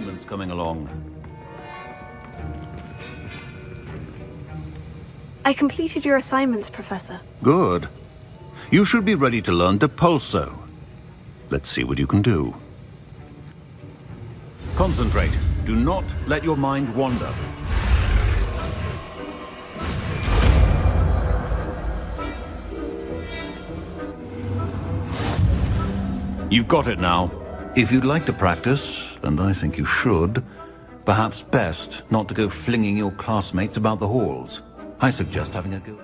assignments coming along? I completed your assignments, Professor. Good. You should be ready to learn Depulso. Let's see what you can do. Concentrate. Do not let your mind wander. You've got it now. If you'd like to practice, and I think you should, perhaps best not to go flinging your classmates about the halls. I suggest having a go.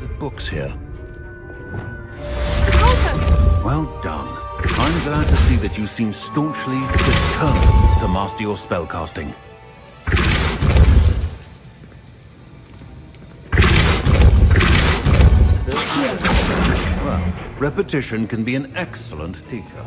The books here. Well done. I'm glad to see that you seem staunchly determined to master your spellcasting. Well, repetition can be an excellent teacher.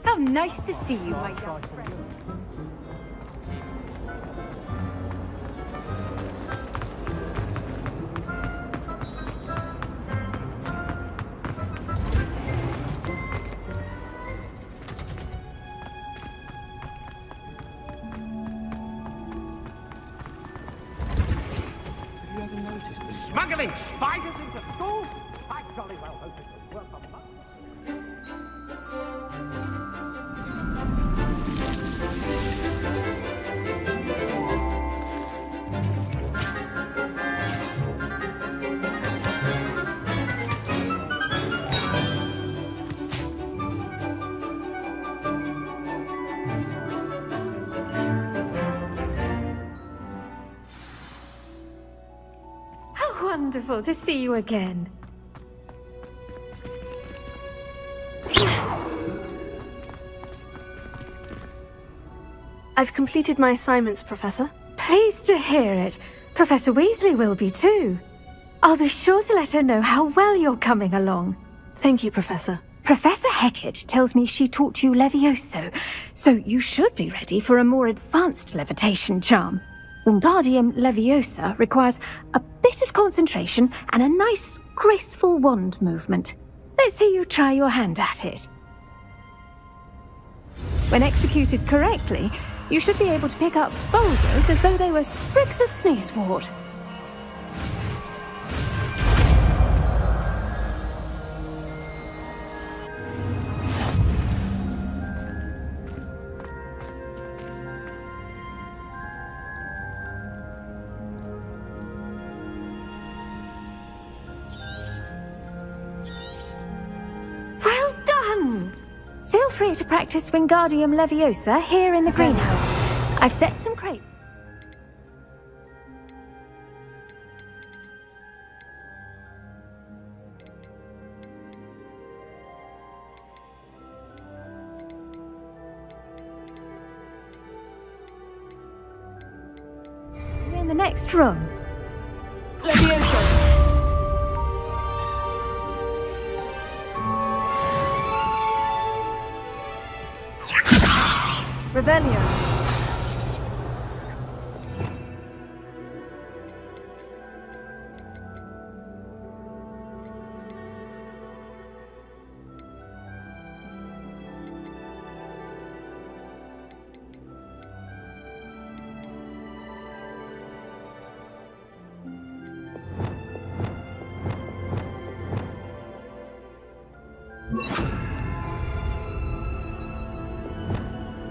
How nice to see you, my young friend. Have you ever noticed the smuggling spiders into schools? I jolly well hope it will work on that. How wonderful to see you again. I've completed my assignments, Professor. Pleased to hear it. Professor Weasley will be too. I'll be sure to let her know how well you're coming along. Thank you, Professor. Professor Hecat tells me she taught you Levioso, so you should be ready for a more advanced levitation charm. Wingardium Leviosa requires a bit of concentration and a nice, graceful wand movement. Let's see you try your hand at it. When executed correctly, you should be able to pick up boulders as though they were sprigs of sneezewort. Well done! Feel free to practice Wingardium Leviosa here in the greenhouse. I've set some crates. You're in the next room. Leviosa! Revelio.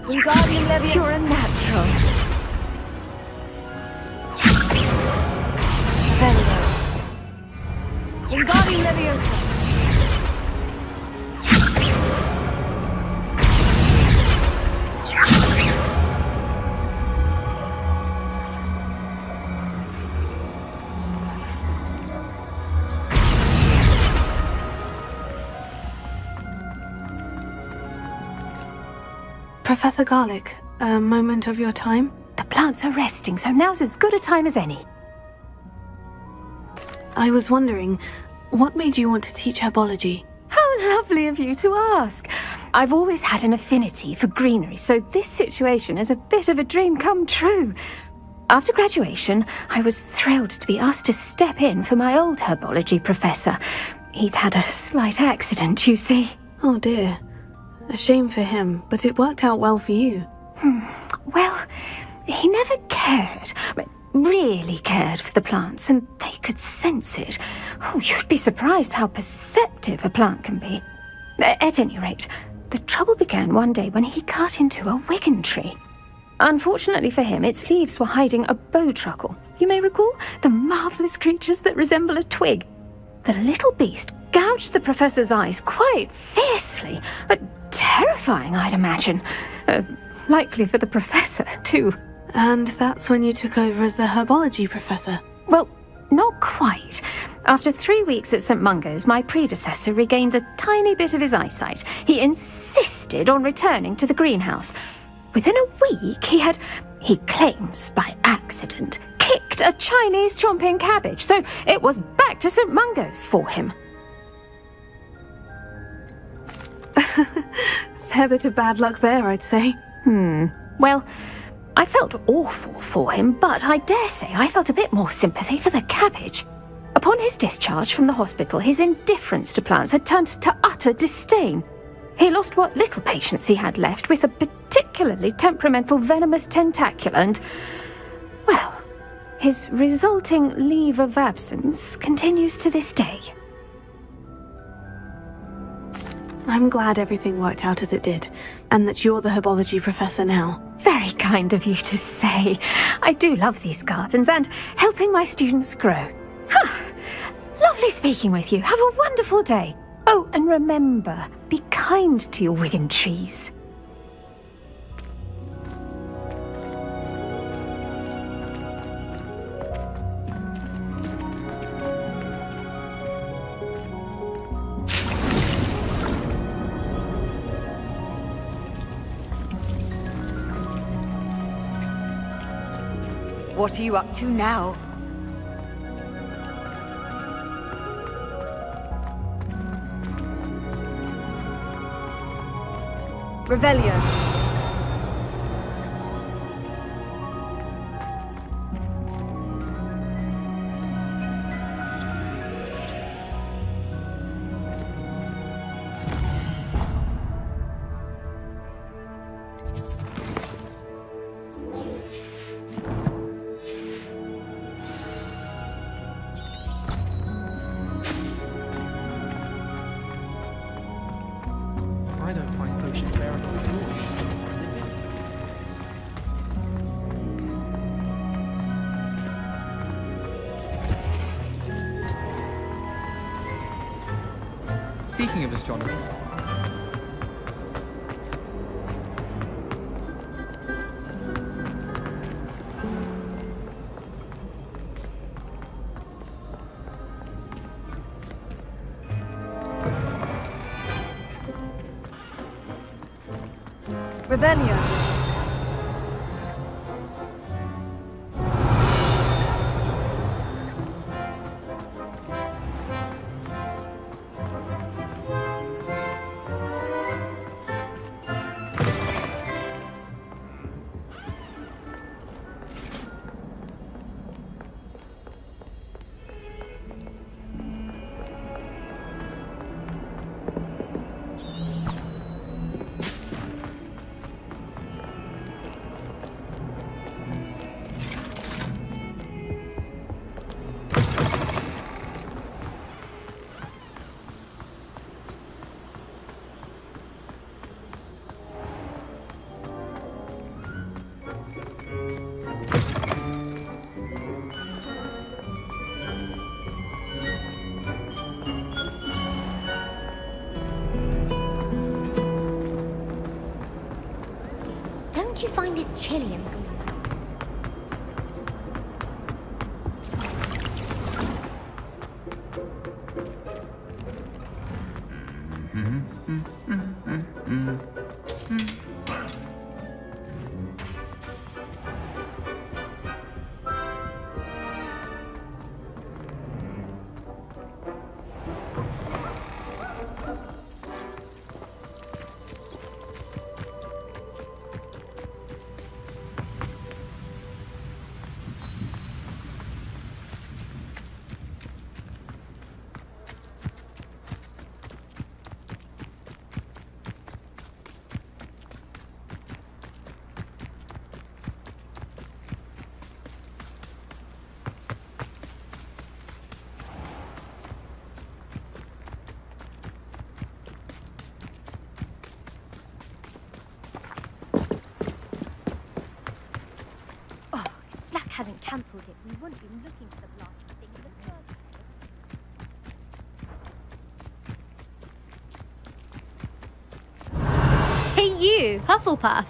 Wingardium Leviosa. You're a natural. Revelio. Wingardium Leviosa. Professor Garlic, a moment of your time? The plants are resting, so now's as good a time as any. I was wondering, what made you want to teach herbology? How lovely of you to ask. I've always had an affinity for greenery, so this situation is a bit of a dream come true. After graduation, I was thrilled to be asked to step in for my old herbology professor. He'd had a slight accident, you see. Oh dear. A shame for him, but it worked out well for you. Well, he never cared, really cared for the plants, and they could sense it. Oh, you'd be surprised how perceptive a plant can be. At any rate, the trouble began one day when he cut into a wigan tree. Unfortunately for him, its leaves were hiding a bowtruckle. You may recall the marvellous creatures that resemble a twig. The little beast gouged the professor's eyes quite fiercely, but terrifying, I'd imagine. Likely for the professor, too. And that's when you took over as the herbology professor? Well, not quite. After 3 weeks at St. Mungo's, my predecessor regained a tiny bit of his eyesight. He insisted on returning to the greenhouse. Within a week, he claims by accident, kicked a Chinese chomping cabbage, so it was back to St. Mungo's for him. Fair bit of bad luck there, I'd say. Well, I felt awful for him, but I dare say I felt a bit more sympathy for the cabbage. Upon his discharge from the hospital, his indifference to plants had turned to utter disdain. He lost what little patience he had left with a particularly temperamental venomous tentacula and, well, his resulting leave of absence continues to this day. I'm glad everything worked out as it did, and that you're the herbology professor now. Very kind of you to say. I do love these gardens and helping my students grow. Lovely speaking with you. Have a wonderful day. Oh, and remember, be kind to your wigan trees. What are you up to now? Revelio. I don't find potions bearable at all. Speaking of astronomy, Revelio. Don't you find it chilly and hadn't cancelled it, we wouldn't be looking for the blasted thing in the first place. Hey you, Hufflepuff.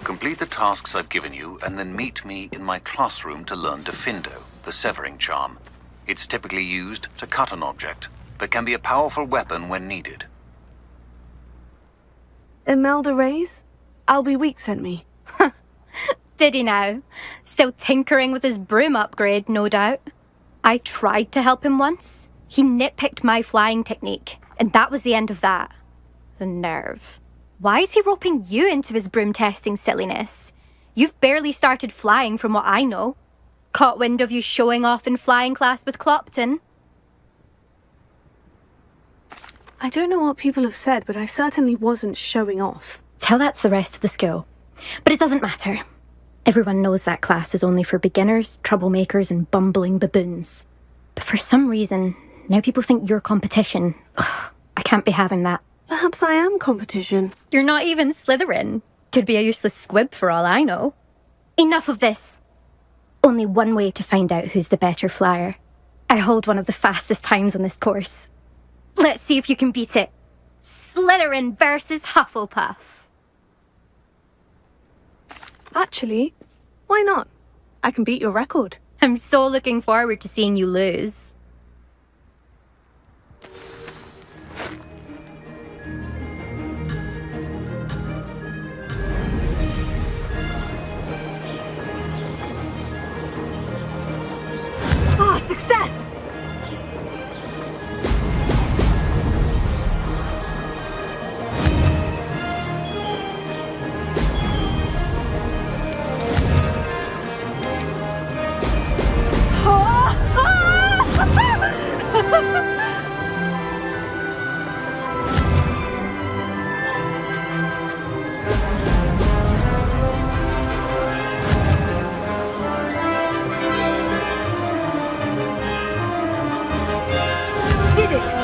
Complete the tasks I've given you, and then meet me in my classroom to learn Diffindo, the severing charm. It's typically used to cut an object, but can be a powerful weapon when needed. Imelda Reyes? Albie Week sent me. Did he now? Still tinkering with his broom upgrade, no doubt. I tried to help him once. He nitpicked my flying technique, and that was the end of that. The nerve. Why is he roping you into his broom testing silliness? You've barely started flying from what I know. Caught wind of you showing off in flying class with Clopton. I don't know what people have said, but I certainly wasn't showing off. Tell that to the rest of the school. But it doesn't matter. Everyone knows that class is only for beginners, troublemakers, and bumbling baboons. But for some reason, now people think you're competition. Ugh, I can't be having that. Perhaps I am competition. You're not even Slytherin. Could be a useless squib for all I know. Enough of this. Only one way to find out who's the better flyer. I hold one of the fastest times on this course. Let's see if you can beat it. Slytherin versus Hufflepuff. Actually, why not? I can beat your record. I'm so looking forward to seeing you lose. Ah, success! Did it!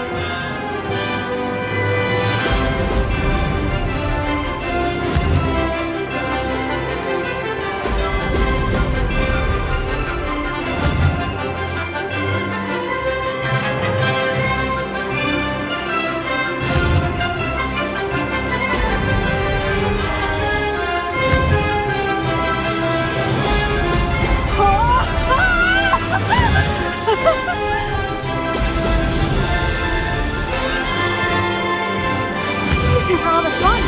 This is rather fun.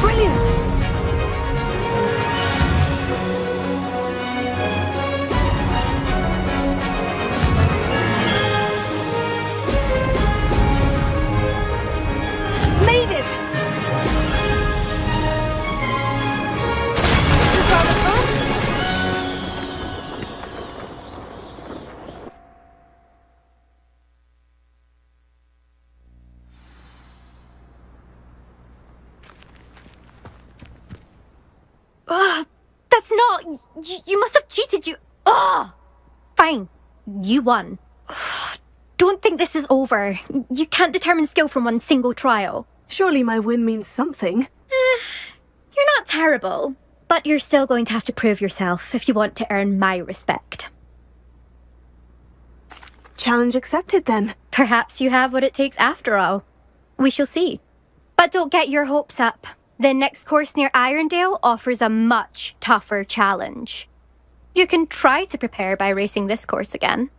Brilliant! Made it! This is rather fun. Ugh, that's not... You must have cheated, you... Ugh! Fine. You won. Ugh, don't think this is over. You can't determine skill from one single trial. Surely my win means something. You're not terrible, but you're still going to have to prove yourself if you want to earn my respect. Challenge accepted then. Perhaps you have what it takes after all. We shall see. But don't get your hopes up. The next course near Irondale offers a much tougher challenge. You can try to prepare by racing this course again.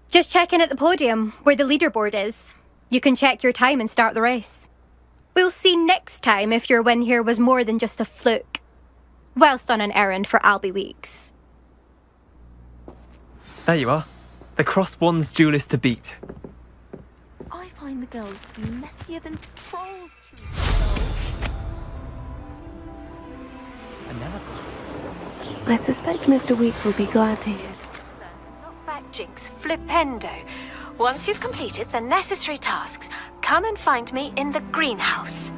Just check in at the podium, where the leaderboard is. You can check your time and start the race. We'll see next time if your win here was more than just a fluke, whilst on an errand for Albie Weeks. There you are. The Cross Wands duelist to beat. I find the girls to be messier than trolls. I never thought. I suspect Mr. Weeks will be glad to hear. Not back jinx, flipendo. Once you've completed the necessary tasks, come and find me in the greenhouse.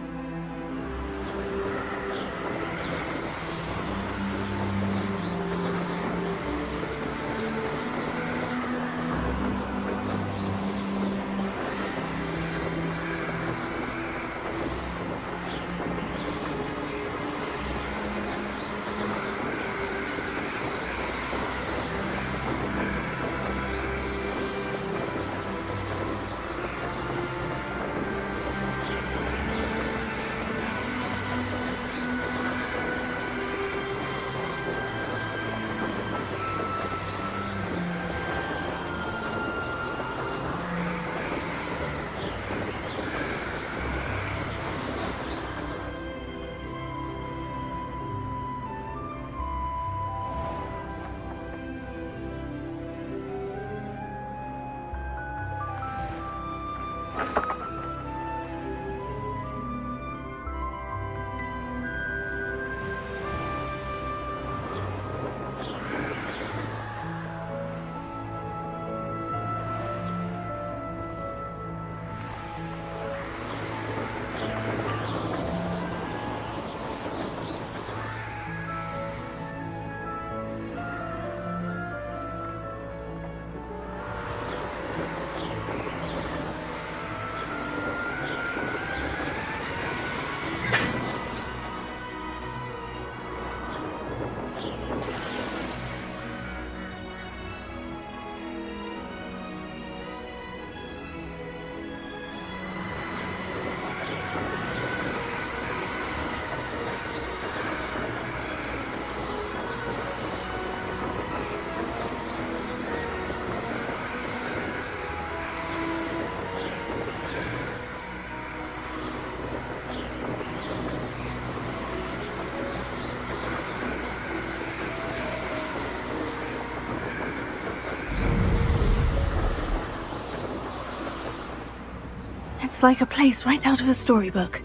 It's like a place right out of a storybook.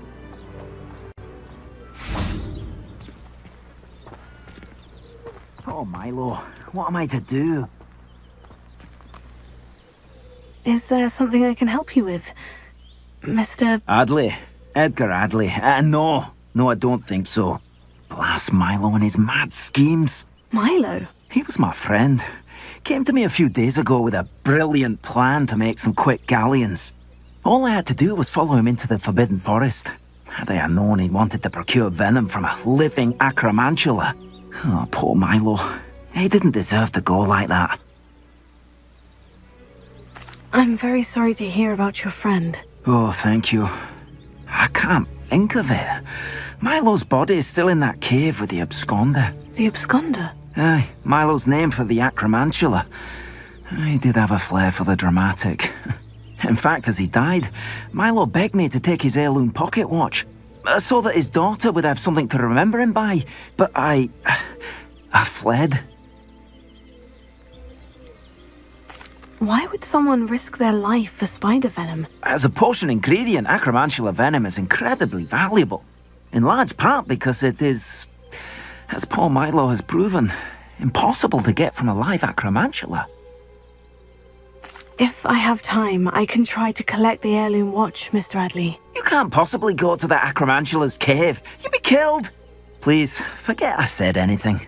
Oh, Milo, what am I to do? Is there something I can help you with, Mr. Adley. Edgar Adley. No, I don't think so. Blast Milo and his mad schemes. Milo? He was my friend. Came to me a few days ago with a brilliant plan to make some quick galleons. All I had to do was follow him into the Forbidden Forest. Had I known he wanted to procure venom from a living acromantula. Oh, poor Milo. He didn't deserve to go like that. I'm very sorry to hear about your friend. Oh, thank you. I can't think of it. Milo's body is still in that cave with the absconder. The absconder? Aye, Milo's name for the acromantula. He did have a flair for the dramatic. In fact, as he died, Milo begged me to take his heirloom pocket watch, so that his daughter would have something to remember him by. But I fled. Why would someone risk their life for spider venom? As a potion ingredient, acromantula venom is incredibly valuable. In large part because it is, as poor Milo has proven, impossible to get from a live acromantula. If I have time, I can try to collect the heirloom watch, Mr. Adley. You can't possibly go to the acromantula's cave. You'd be killed. Please, forget I said anything.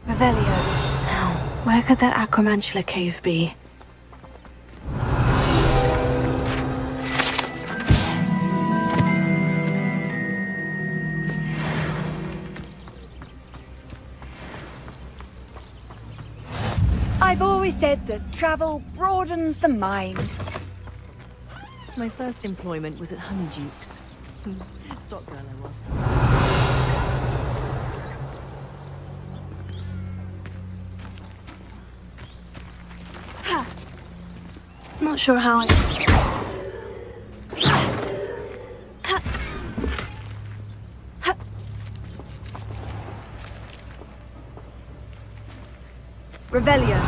Revelio. Now, where could that acromantula cave be? I've always said that travel broadens the mind. My first employment was at Honeyduke's. Stock girl I was. Not sure how I... Revelio.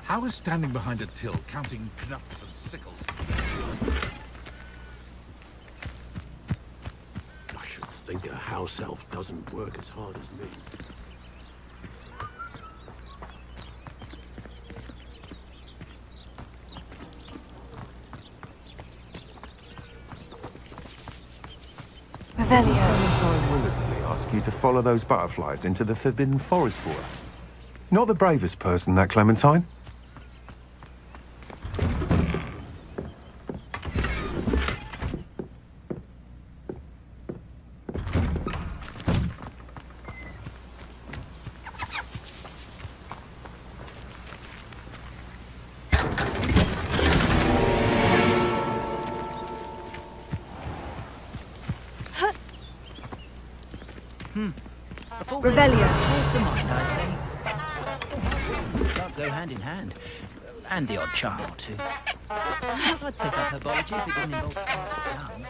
How is standing behind a till counting knups and sickles? house elf doesn't work as hard as me. Revelio. Clementine Willardsley asked you to follow those butterflies into the Forbidden Forest for her. Not the bravest person, that Clementine. Revelio. Where's the mind, I say? Can't go hand in hand. And the odd charm or two. I'd pick up herbology if it didn't involve tongue.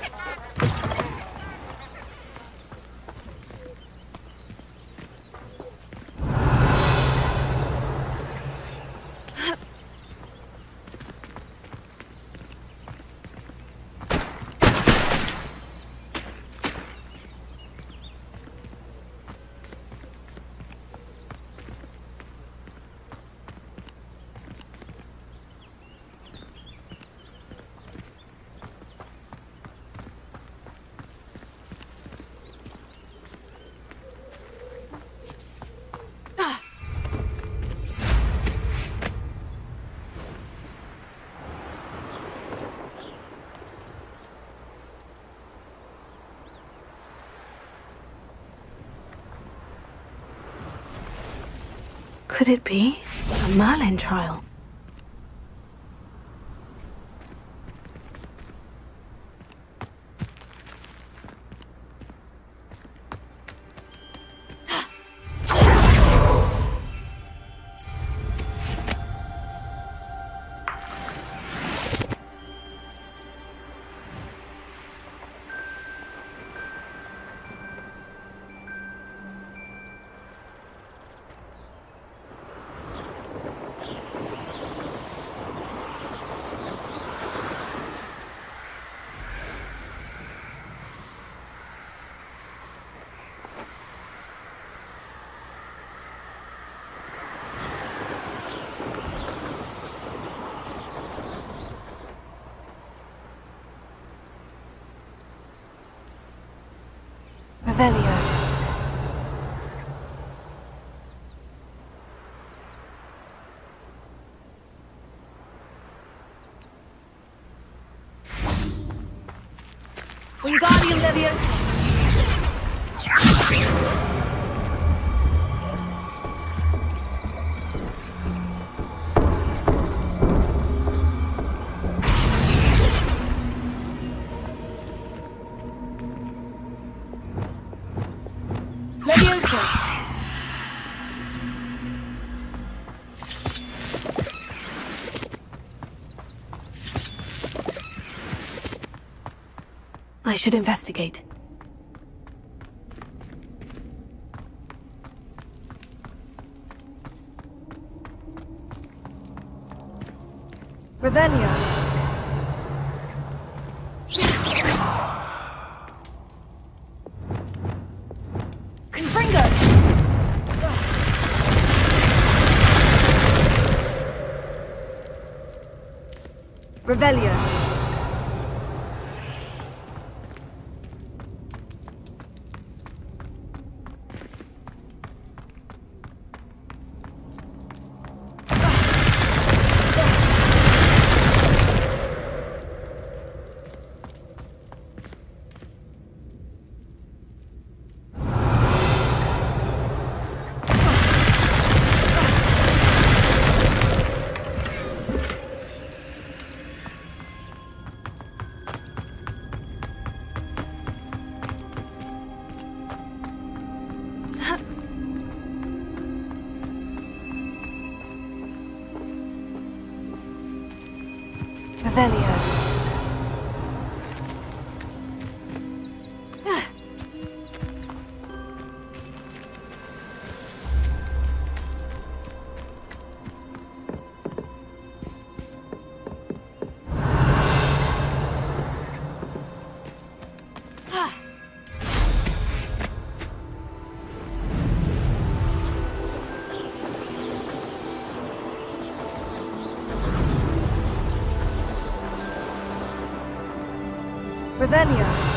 Could it be a Merlin trial? Revelio. Wingardium Leviosa. Leviosa. I should investigate. Revelio. Confringo. Revelio. Revelio. Revelio.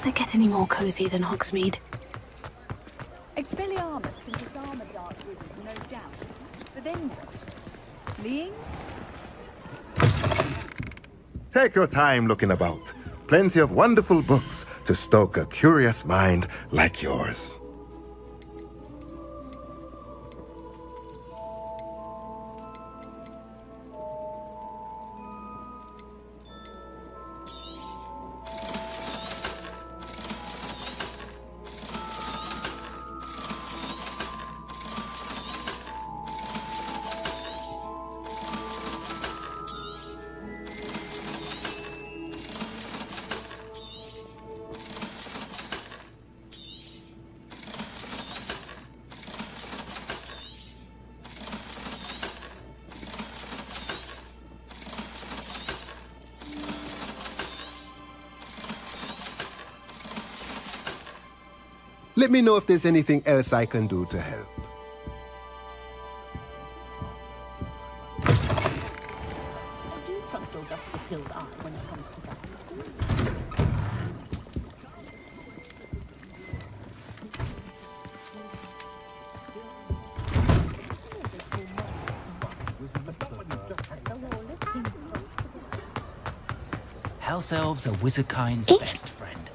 Does it get any more cozy than Hogsmeade? Expelliarmus can disarm a dark wizard, no doubt. But then what? Fleeing? Take your time looking about. Plenty of wonderful books to stoke a curious mind like yours. Let me know if there's anything else I can do to help. I do trust Augustus Hill's eye when it comes to that. House elves are wizardkind's best friend.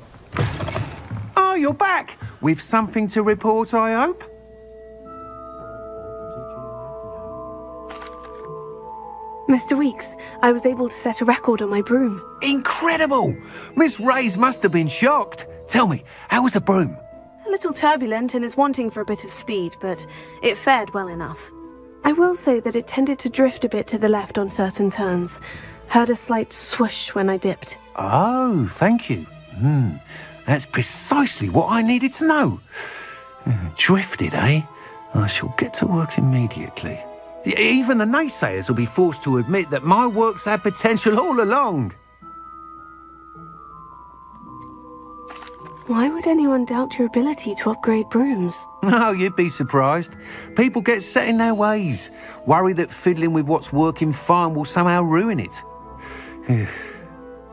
Oh, you're back! With something to report, I hope? Mr. Weeks, I was able to set a record on my broom. Incredible! Miss Reyes must have been shocked. Tell me, how was the broom? A little turbulent and is wanting for a bit of speed, but it fared well enough. I will say that it tended to drift a bit to the left on certain turns. Heard a slight swoosh when I dipped. Oh, thank you. That's precisely what I needed to know. Drifted, eh? I shall get to work immediately. Even the naysayers will be forced to admit that my work's had potential all along. Why would anyone doubt your ability to upgrade brooms? Oh, you'd be surprised. People get set in their ways, worry that fiddling with what's working fine will somehow ruin it.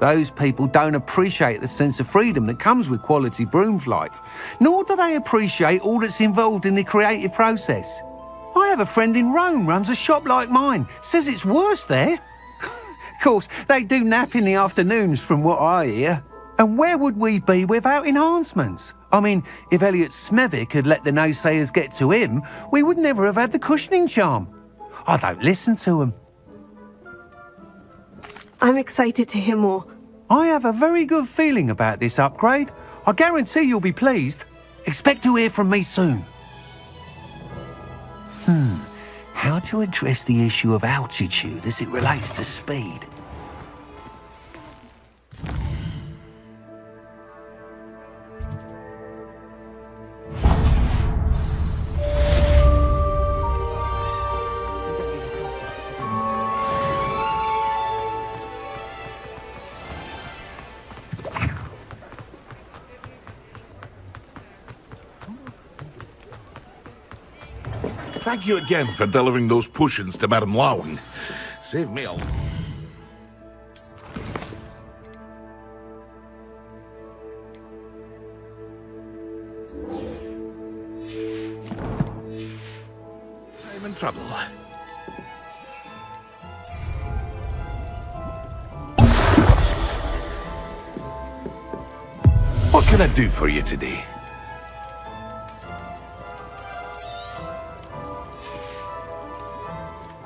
Those people don't appreciate the sense of freedom that comes with quality broom flight, nor do they appreciate all that's involved in the creative process. I have a friend in Rome runs a shop like mine, says it's worse there. Of course, they do nap in the afternoons from what I hear. And where would we be without enhancements? I mean, if Elliot Smethwick had let the naysayers get to him, we would never have had the cushioning charm. I don't listen to them. I'm excited to hear more. I have a very good feeling about this upgrade. I guarantee you'll be pleased. Expect to hear from me soon. How to address the issue of altitude as it relates to speed? Thank you again for delivering those potions to Madame Lowing. Save me a... I'm in trouble. What can I do for you today?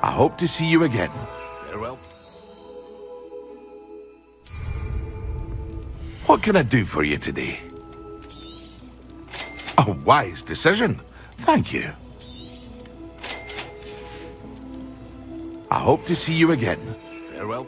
I hope to see you again. Farewell. What can I do for you today? A wise decision. Thank you. I hope to see you again. Farewell.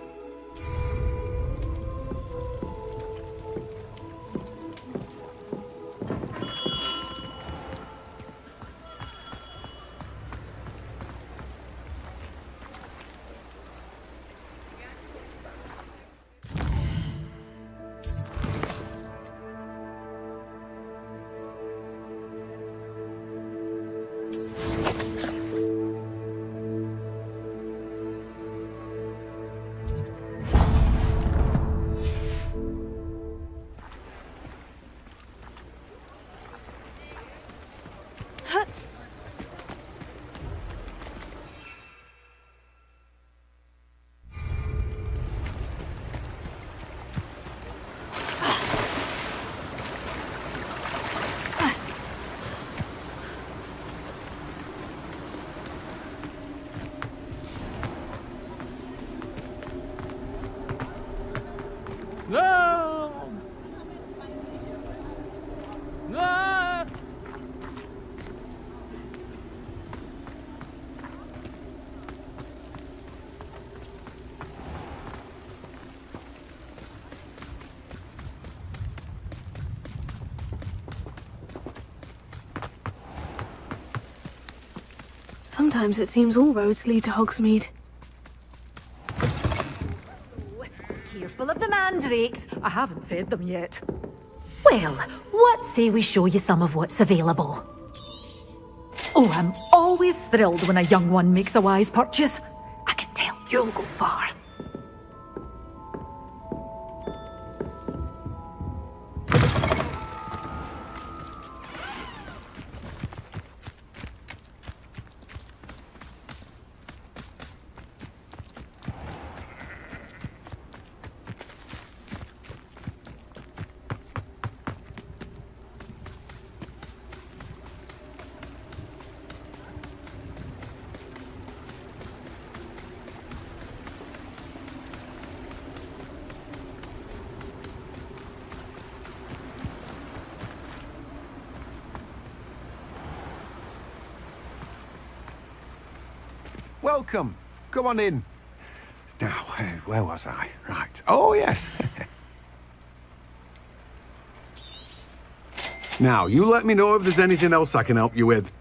No! No! Sometimes it seems all roads lead to Hogsmeade. Careful of the mandrakes. I haven't fed them yet. Well, what say we show you some of what's available? Oh, I'm always thrilled when a young one makes a wise purchase. I can tell you'll go far. Welcome. Come on in. Now, where was I? Right. Oh, yes. Now, you let me know if there's anything else I can help you with.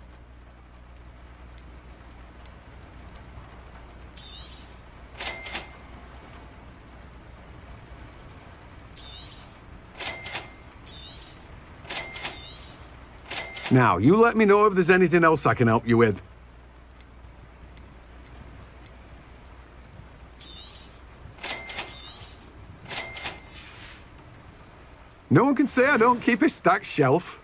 Now, you let me know if there's anything else I can help you with. No one can say I don't keep a stacked shelf.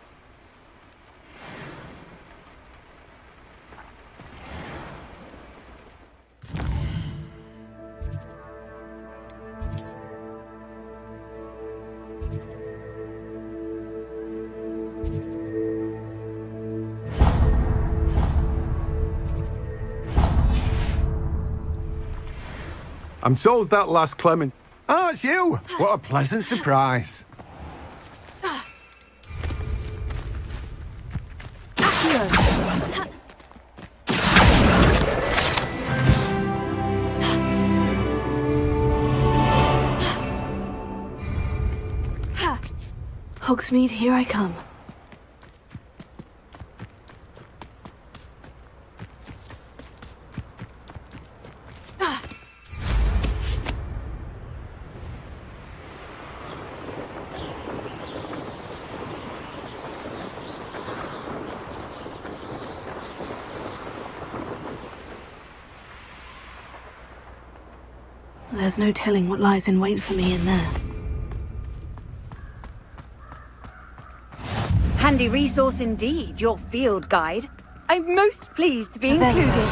I'm told that last Clement... Oh, it's you! What a pleasant surprise. Hogsmeade, here I come. There's no telling what lies in wait for me in there. Handy resource indeed, your field guide. I'm most pleased to be included.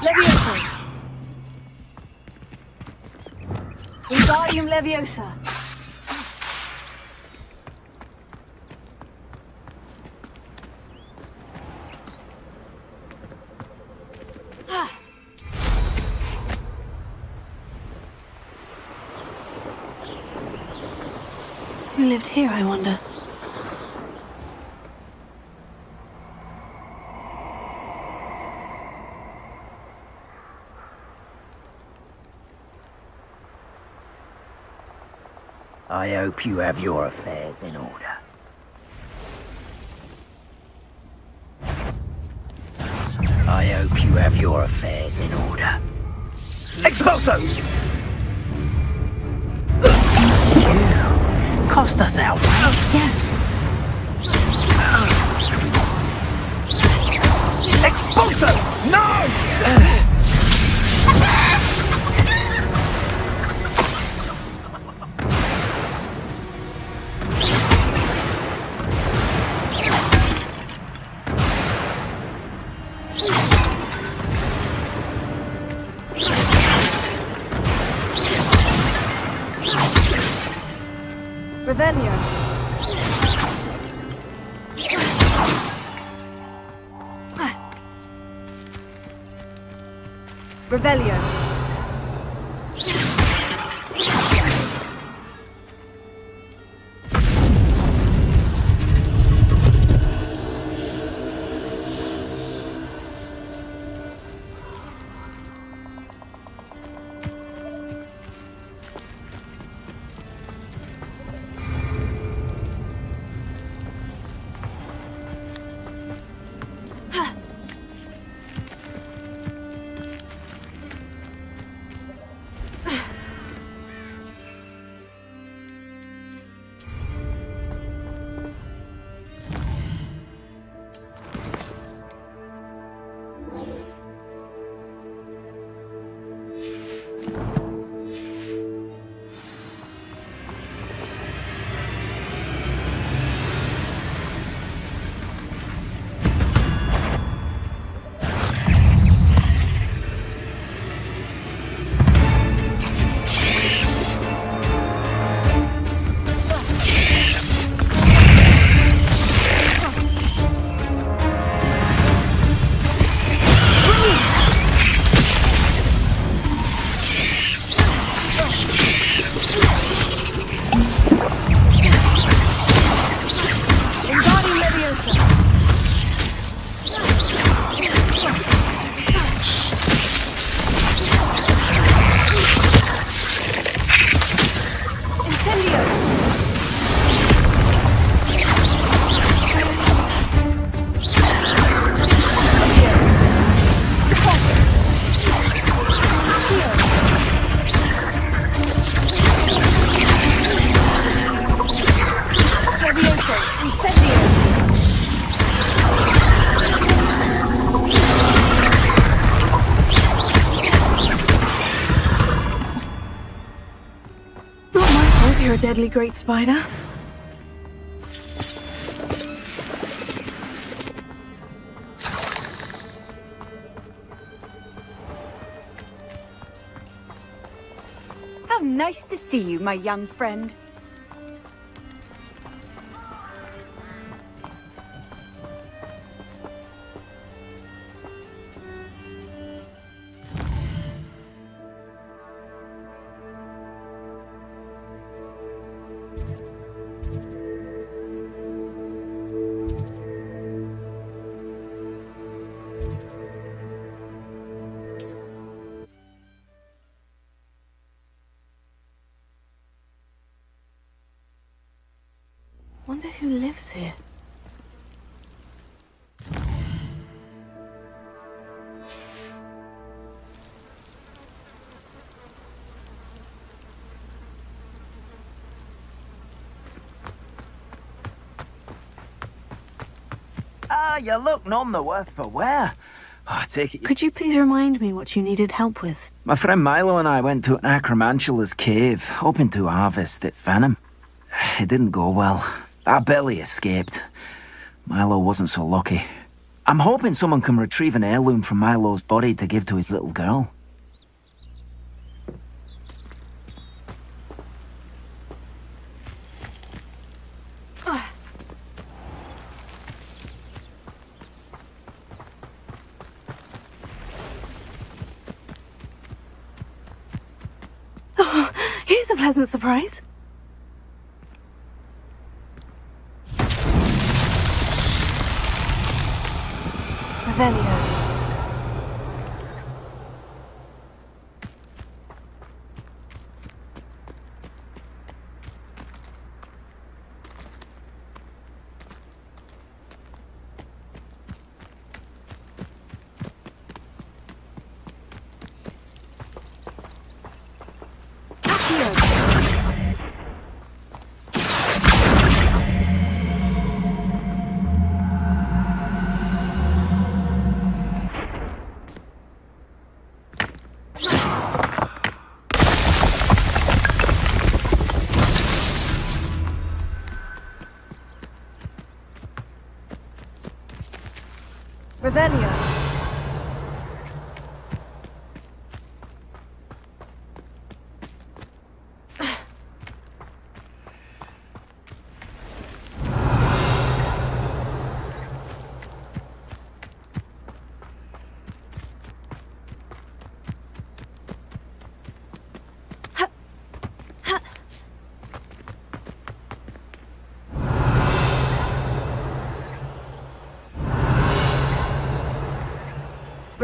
Leviosa! Wingardium Leviosa! Who lived here, I wonder? I hope you have your affairs in order. I hope you have your affairs in order. Expulso! Cost us out. Yes. Expulso! No! Revelio. Revelio. deadly great spider? How nice to see you, my young friend. Wonder who lives here. Ah, you look none the worse for wear. Oh, I take it. Could you please remind me what you needed help with? My friend Milo and I went to an acromantula's cave, hoping to harvest its venom. It didn't go well. Our belly escaped. Milo wasn't so lucky. I'm hoping someone can retrieve an heirloom from Milo's body to give to his little girl. Oh, here's a pleasant surprise. Revelio. Revelio.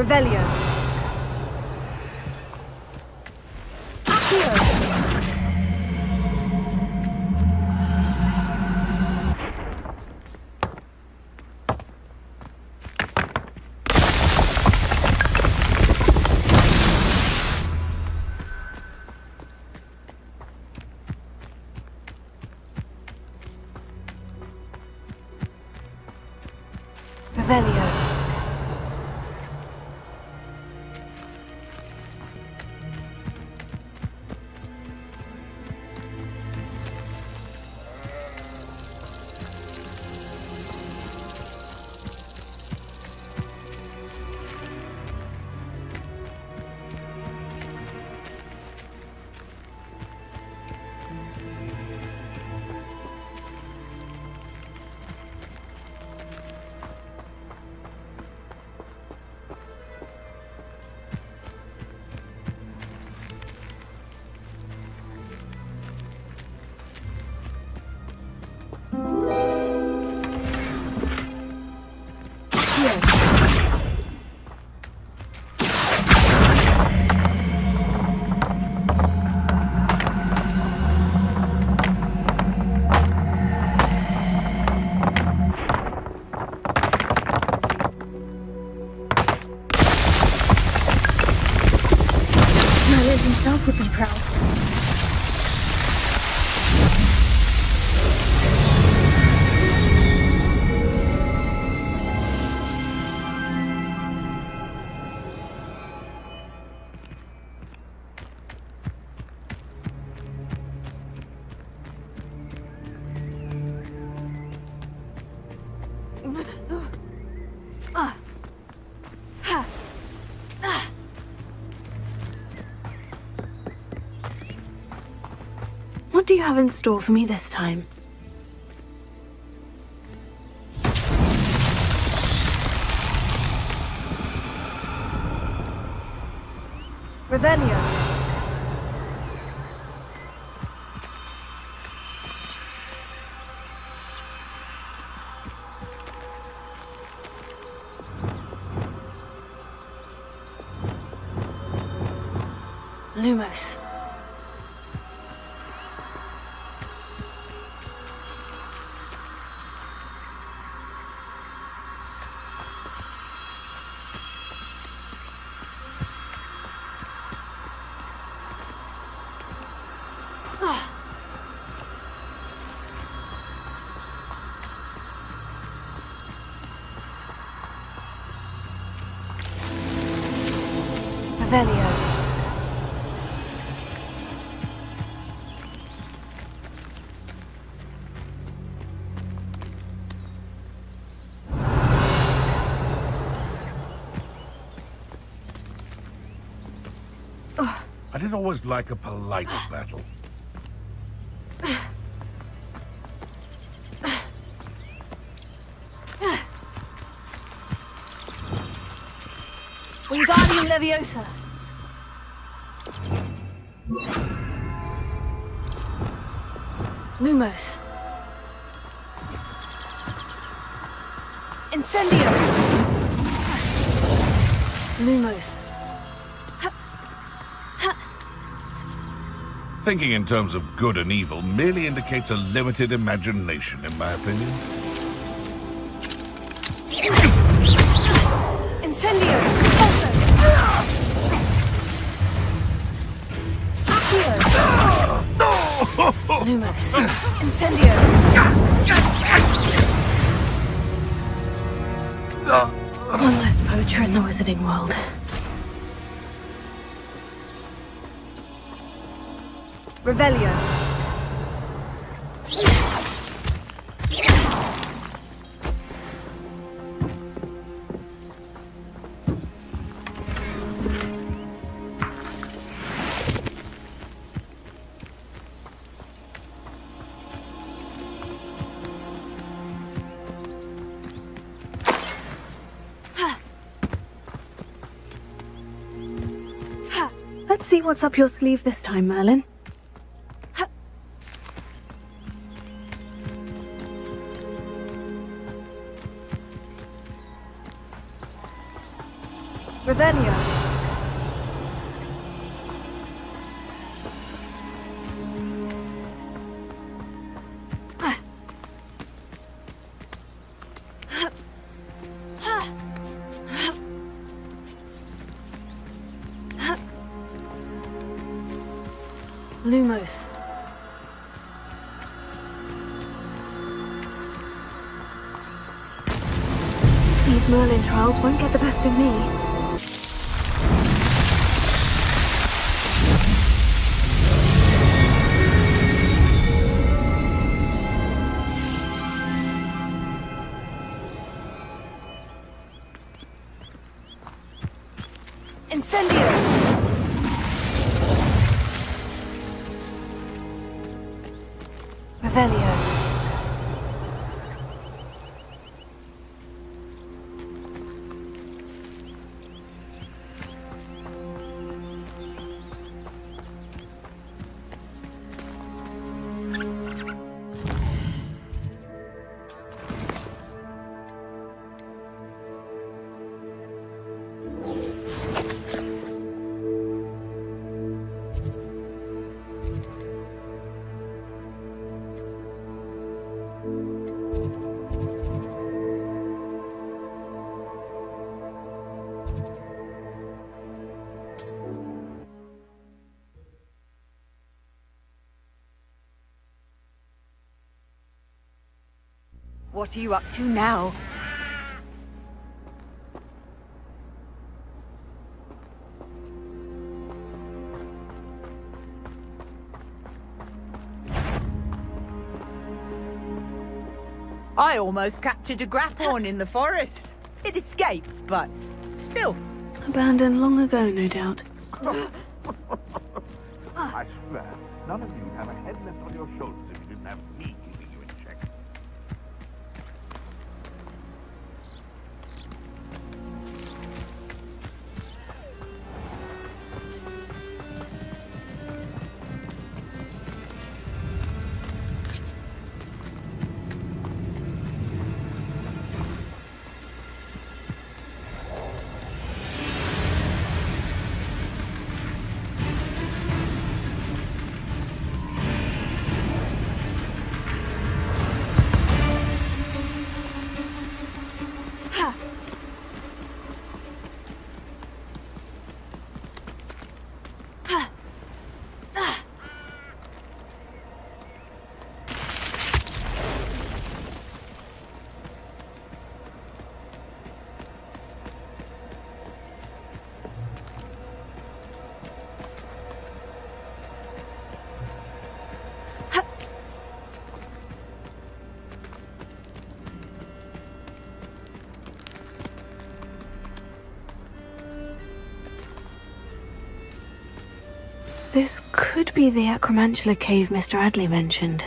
Revelio. Accio. Revelio. Liz himself would be proud. do you have in store for me this time? Revelio. Lumos. Revelio. I didn't always like a polite battle. Wingardium Leviosa. Lumos. Incendio. Lumos. Thinking in terms of good and evil merely indicates a limited imagination, in my opinion. Incendio. Also. Accio. Lumos. Incendio. One less poacher in the wizarding world. Revelio. Let's see what's up your sleeve this time, Merlin. Revelio. Lumos. These Merlin trials won't get the best of me. Incendio. Revelio. What are you up to now? I almost captured a grapphorn in the forest. It escaped, but still. Abandoned long ago, no doubt. I swear, none of you would have a head left on your shoulders if you didn't have me keeping you in check. This could be the Acromantula cave Mr. Adley mentioned.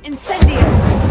Incendio!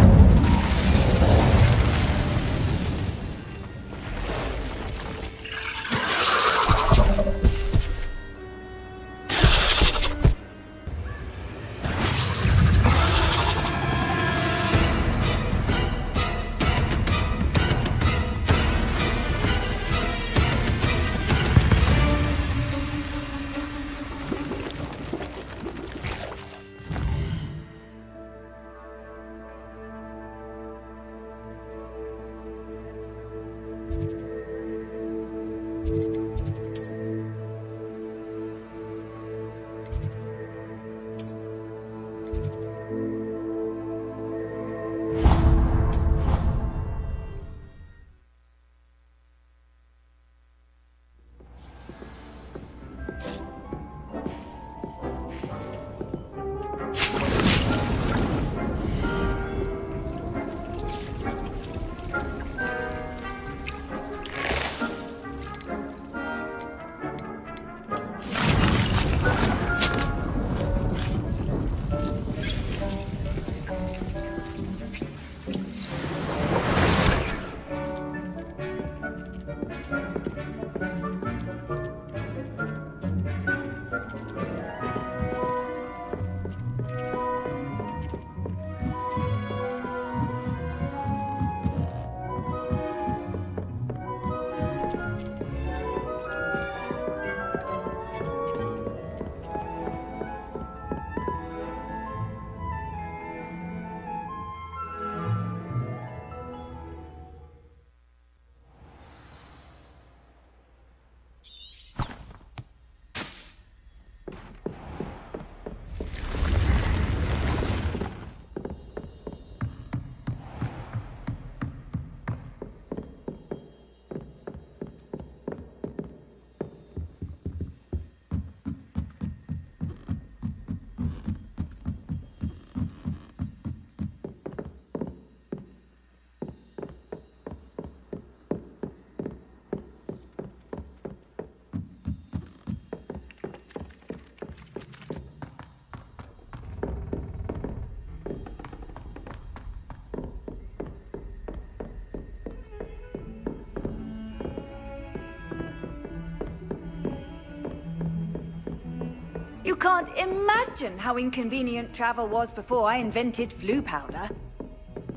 You can't imagine how inconvenient travel was before I invented flu powder.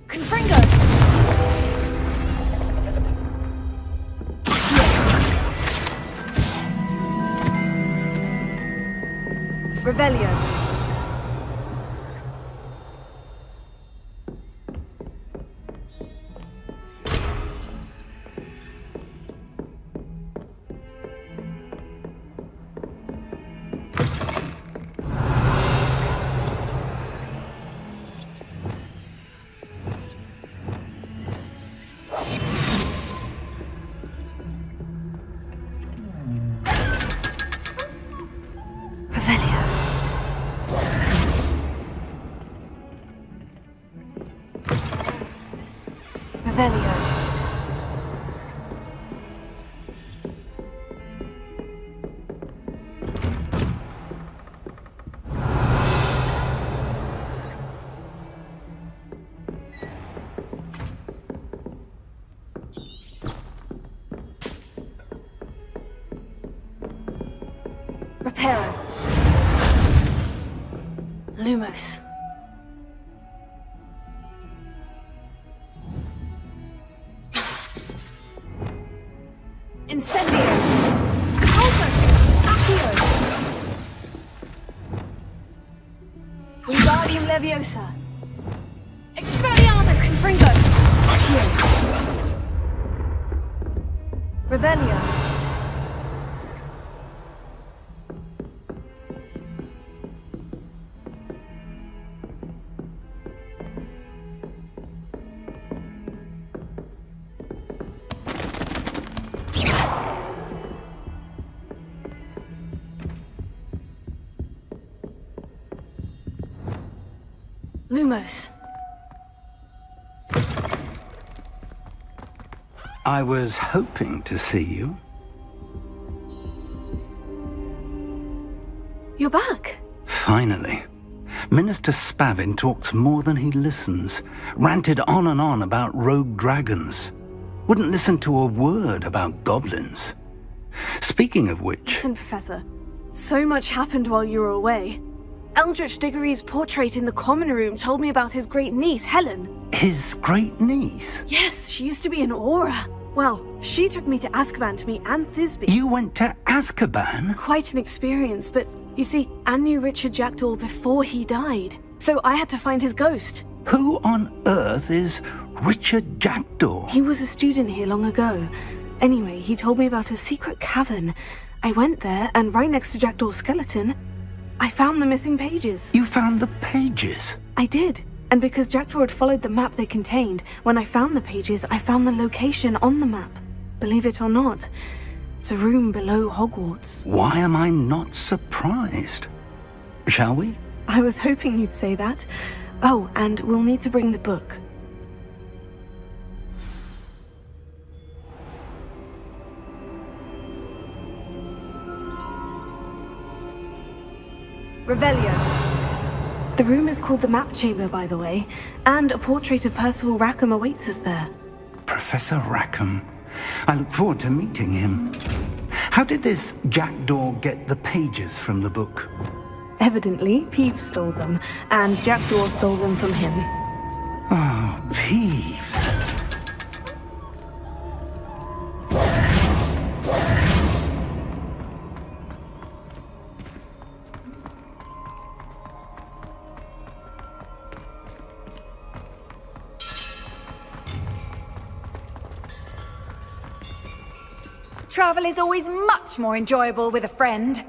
Confringo! Revelio. Revelio. Reparo. Lumos. Incendio. Alpha. Accio. Wingardium Leviosa. Expelliarmus Confringo. Accio. Revelio. Lumos. I was hoping to see you. You're back. Finally. Minister Spavin talks more than he listens. Ranted on and on about rogue dragons. Wouldn't listen to a word about goblins. Speaking of which... Listen, Professor. So much happened while you were away. Eldritch Diggory's portrait in the common room told me about his great niece, Helen. His great niece? Yes, she used to be an Aura. Well, she took me to Azkaban to meet Anne Thisbe. You went to Azkaban? Quite an experience, but you see, Anne knew Richard Jackdaw before he died. So I had to find his ghost. Who on earth is Richard Jackdaw? He was a student here long ago. Anyway, he told me about a secret cavern. I went there, and right next to Jackdaw's skeleton, I found the missing pages. You found the pages? I did. And because Jackdaw had followed the map they contained, when I found the pages, I found the location on the map. Believe it or not, it's a room below Hogwarts. Why am I not surprised? Shall we? I was hoping you'd say that. Oh, and we'll need to bring the book. Revelio. The room is called the Map Chamber, by the way, and a portrait of Percival Rackham awaits us there. Professor Rackham. I look forward to meeting him. How did this Jackdaw get the pages from the book? Evidently, Peeves stole them, and Jackdaw stole them from him. Oh, Peeves. Travel is always much more enjoyable with a friend.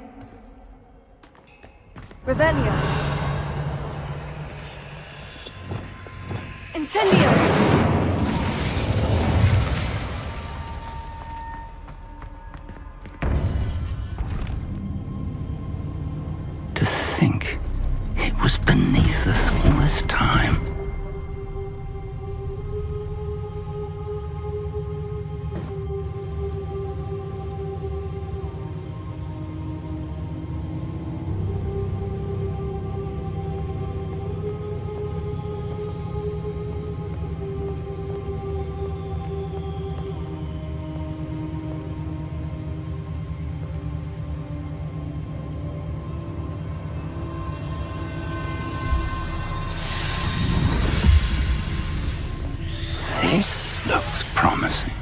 Revelio. Incendio. To think it was beneath us all this time. This looks promising.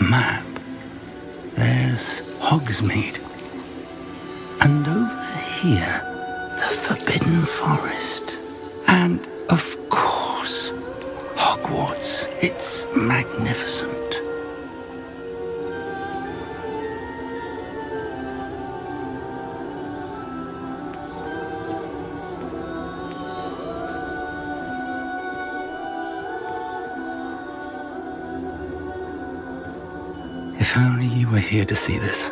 Map. There's Hogsmeade. And over here, the Forbidden Forest. And, of course, Hogwarts. It's magnificent. If only you were here to see this.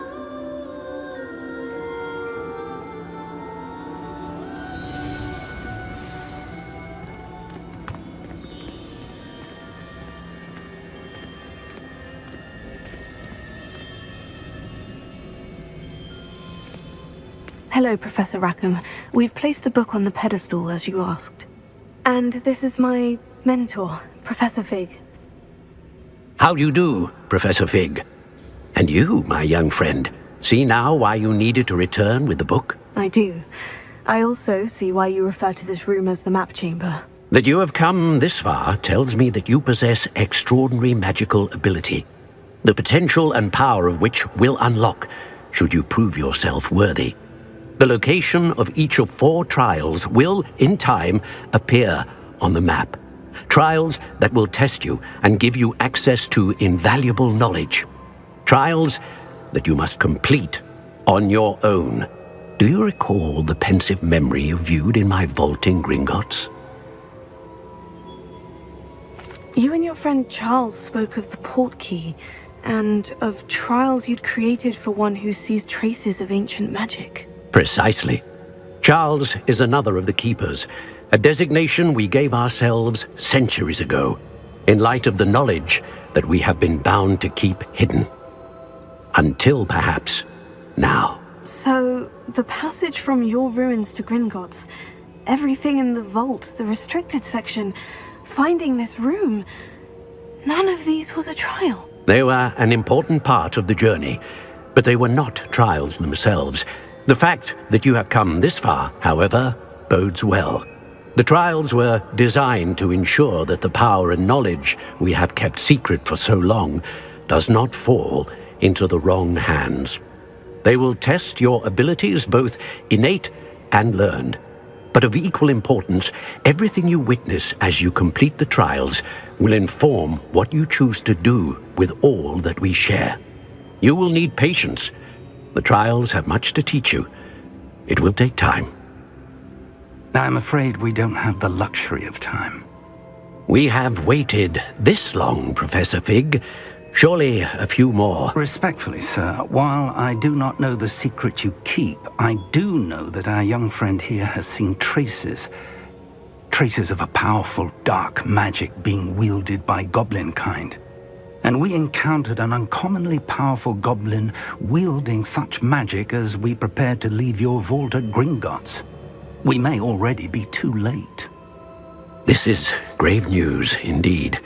Hello, Professor Rackham. We've placed the book on the pedestal as you asked. And this is my mentor, Professor Fig. How do you do, Professor Fig? And you, my young friend, see now why you needed to return with the book? I do. I also see why you refer to this room as the map chamber. That you have come this far tells me that you possess extraordinary magical ability, the potential and power of which will unlock should you prove yourself worthy. The location of each of 4 trials will, in time, appear on the map. Trials that will test you and give you access to invaluable knowledge. Trials that you must complete on your own. Do you recall the pensive memory you viewed in my vault in Gringotts? You and your friend Charles spoke of the portkey, and of trials you'd created for one who sees traces of ancient magic. Precisely. Charles is another of the Keepers, a designation we gave ourselves centuries ago, in light of the knowledge that we have been bound to keep hidden. Until perhaps now. So, the passage from your ruins to Gringotts, everything in the vault, the restricted section, finding this room, none of these was a trial. They were an important part of the journey, but they were not trials themselves. The fact that you have come this far, however, bodes well. The trials were designed to ensure that the power and knowledge we have kept secret for so long does not fall into the wrong hands. They will test your abilities, both innate and learned. But of equal importance, everything you witness as you complete the trials will inform what you choose to do with all that we share. You will need patience. The trials have much to teach you. It will take time. I'm afraid we don't have the luxury of time. We have waited this long, Professor Fig. Surely a few more. Respectfully, sir, while I do not know the secret you keep, I do know that our young friend here has seen traces of a powerful dark magic being wielded by goblin kind. And we encountered an uncommonly powerful goblin wielding such magic as we prepared to leave your vault at Gringotts. We may already be too late. This is grave news indeed.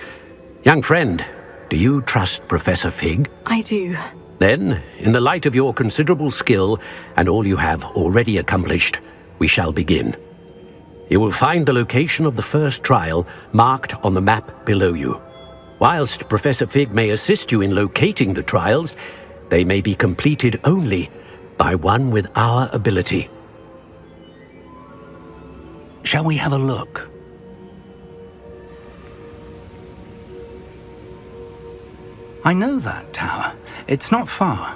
Young friend, do you trust Professor Fig? I do. Then, in the light of your considerable skill and all you have already accomplished, we shall begin. You will find the location of the first trial marked on the map below you. Whilst Professor Fig may assist you in locating the trials, they may be completed only by one with our ability. Shall we have a look? I know that tower. It's not far.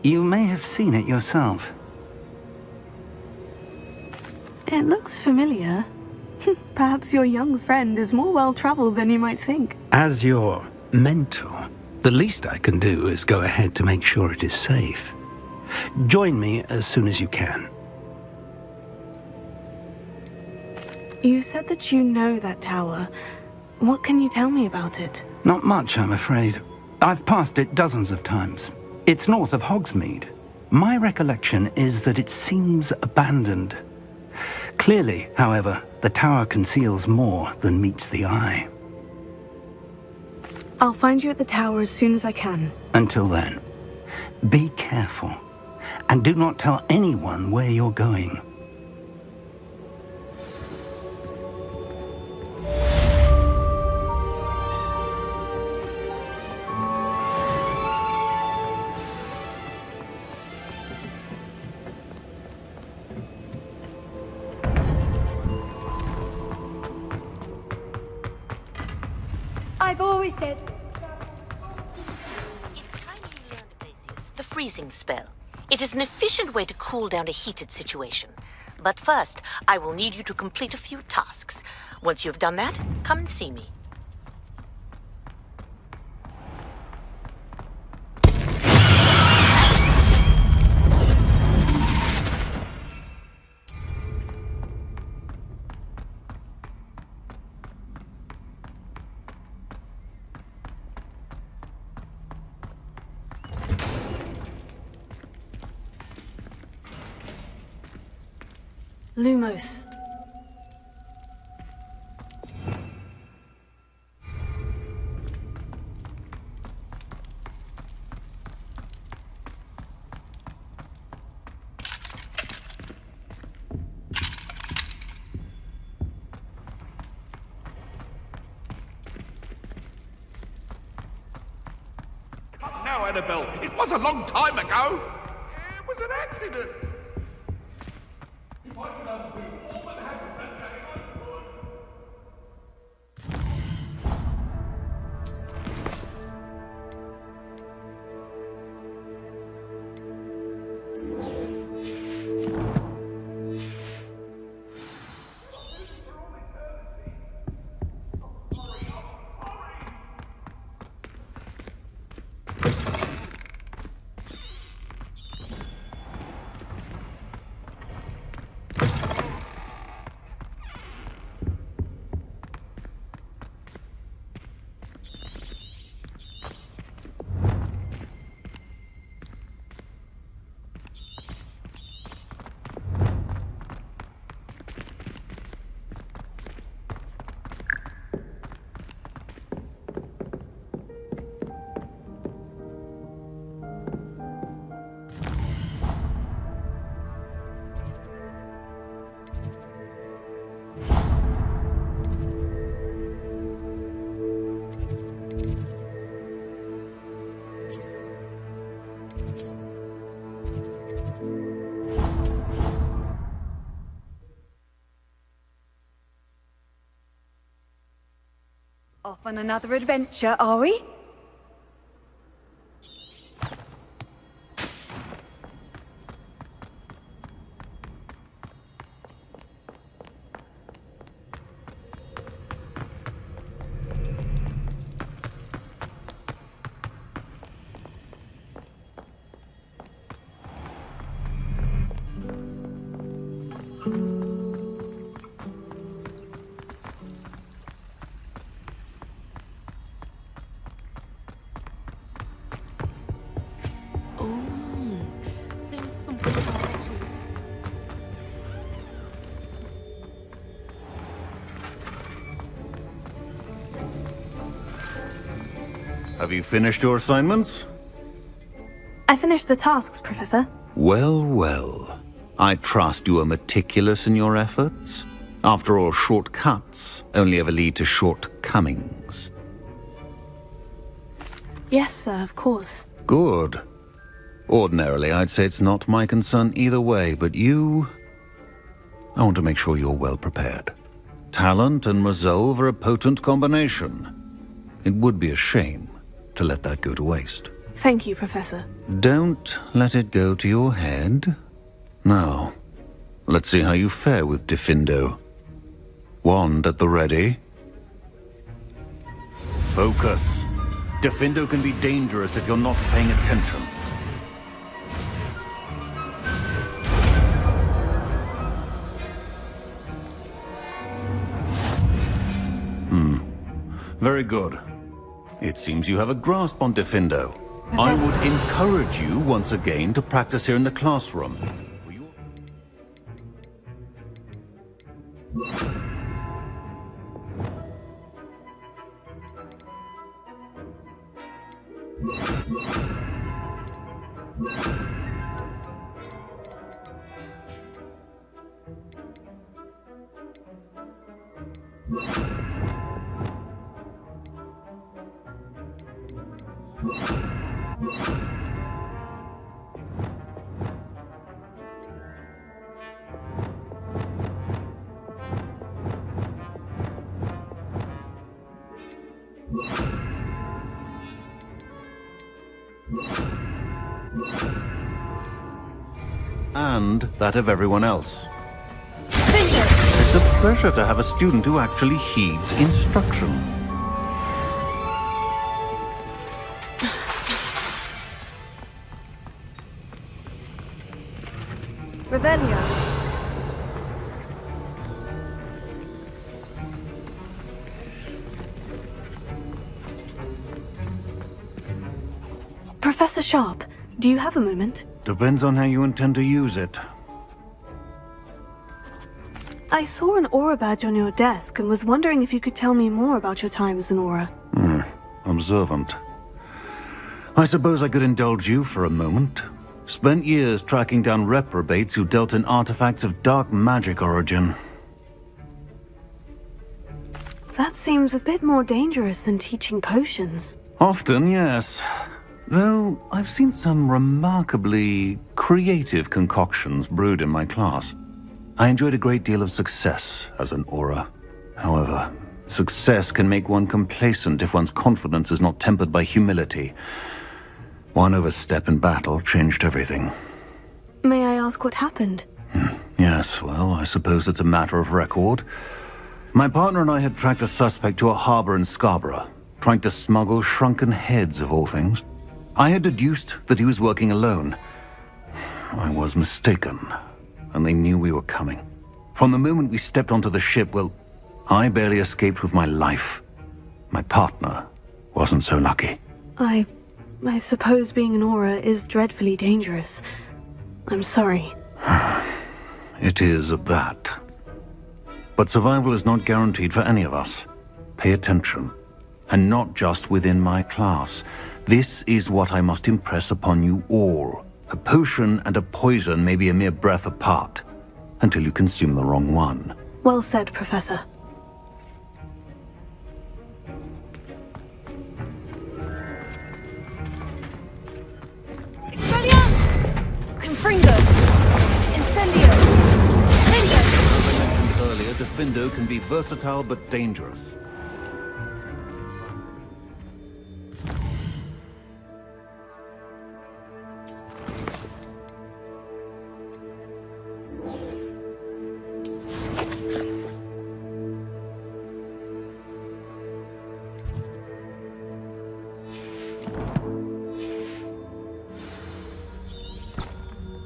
You may have seen it yourself. It looks familiar. Perhaps your young friend is more well-traveled than you might think. As your mentor, the least I can do is go ahead to make sure it is safe. Join me as soon as you can. You said that you know that tower. What can you tell me about it? Not much, I'm afraid. I've passed it dozens of times. It's north of Hogsmeade. My recollection is that it seems abandoned. Clearly, however, the tower conceals more than meets the eye. I'll find you at the tower as soon as I can. Until then, be careful, and do not tell anyone where you're going. I said... It's time you learned, Basius, the freezing spell. It is an efficient way to cool down a heated situation. But first, I will need you to complete a few tasks. Once you've done that, come and see me. Lumos. Come now, Annabelle. It was a long time ago. It was an accident. If I could undo all that happened that day, I would. Off on another adventure, are we? Have you finished your assignments? I finished the tasks, Professor. Well, well. I trust you are meticulous in your efforts. After all, shortcuts only ever lead to shortcomings. Yes, sir, of course. Good. Ordinarily, I'd say it's not my concern either way, but you... I want to make sure you're well prepared. Talent and resolve are a potent combination. It would be a shame to let that go to waste. Thank you, Professor. Don't let it go to your head. Now, let's see how you fare with Diffindo. Wand at the ready. Focus. Diffindo can be dangerous if you're not paying attention. Very good. It seems you have a grasp on Diffindo. I would encourage you once again to practice here in the classroom. and that of everyone else. It's a pleasure to have a student who actually heeds instruction. Revelio. Professor Sharp, do you have a moment? Depends on how you intend to use it. I saw an aura badge on your desk and was wondering if you could tell me more about your time as an aura. Observant. I suppose I could indulge you for a moment. Spent years tracking down reprobates who dealt in artifacts of dark magic origin. That seems a bit more dangerous than teaching potions. Often, yes. Though I've seen some remarkably creative concoctions brewed in my class. I enjoyed a great deal of success as an aura. However, success can make one complacent if one's confidence is not tempered by humility. One overstep in battle changed everything. May I ask what happened? Yes, well, I suppose it's a matter of record. My partner and I had tracked a suspect to a harbor in Scarborough, trying to smuggle shrunken heads of all things. I had deduced that he was working alone. I was mistaken, and they knew we were coming. From the moment we stepped onto the ship, well, I barely escaped with my life. My partner wasn't so lucky. I suppose being an aura is dreadfully dangerous. I'm sorry. It is at that. But survival is not guaranteed for any of us. Pay attention. And not just within my class. This is what I must impress upon you all. A potion and a poison may be a mere breath apart, until you consume the wrong one. Well said, Professor. Confringo! Incendio! Confringo! As I mentioned earlier, Defindo can be versatile but dangerous.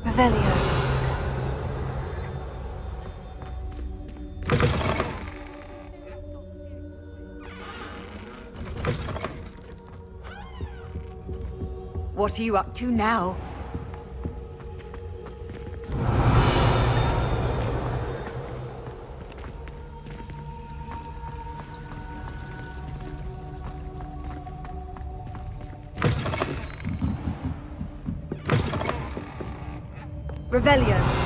Revelio. What are you up to now? Revelio.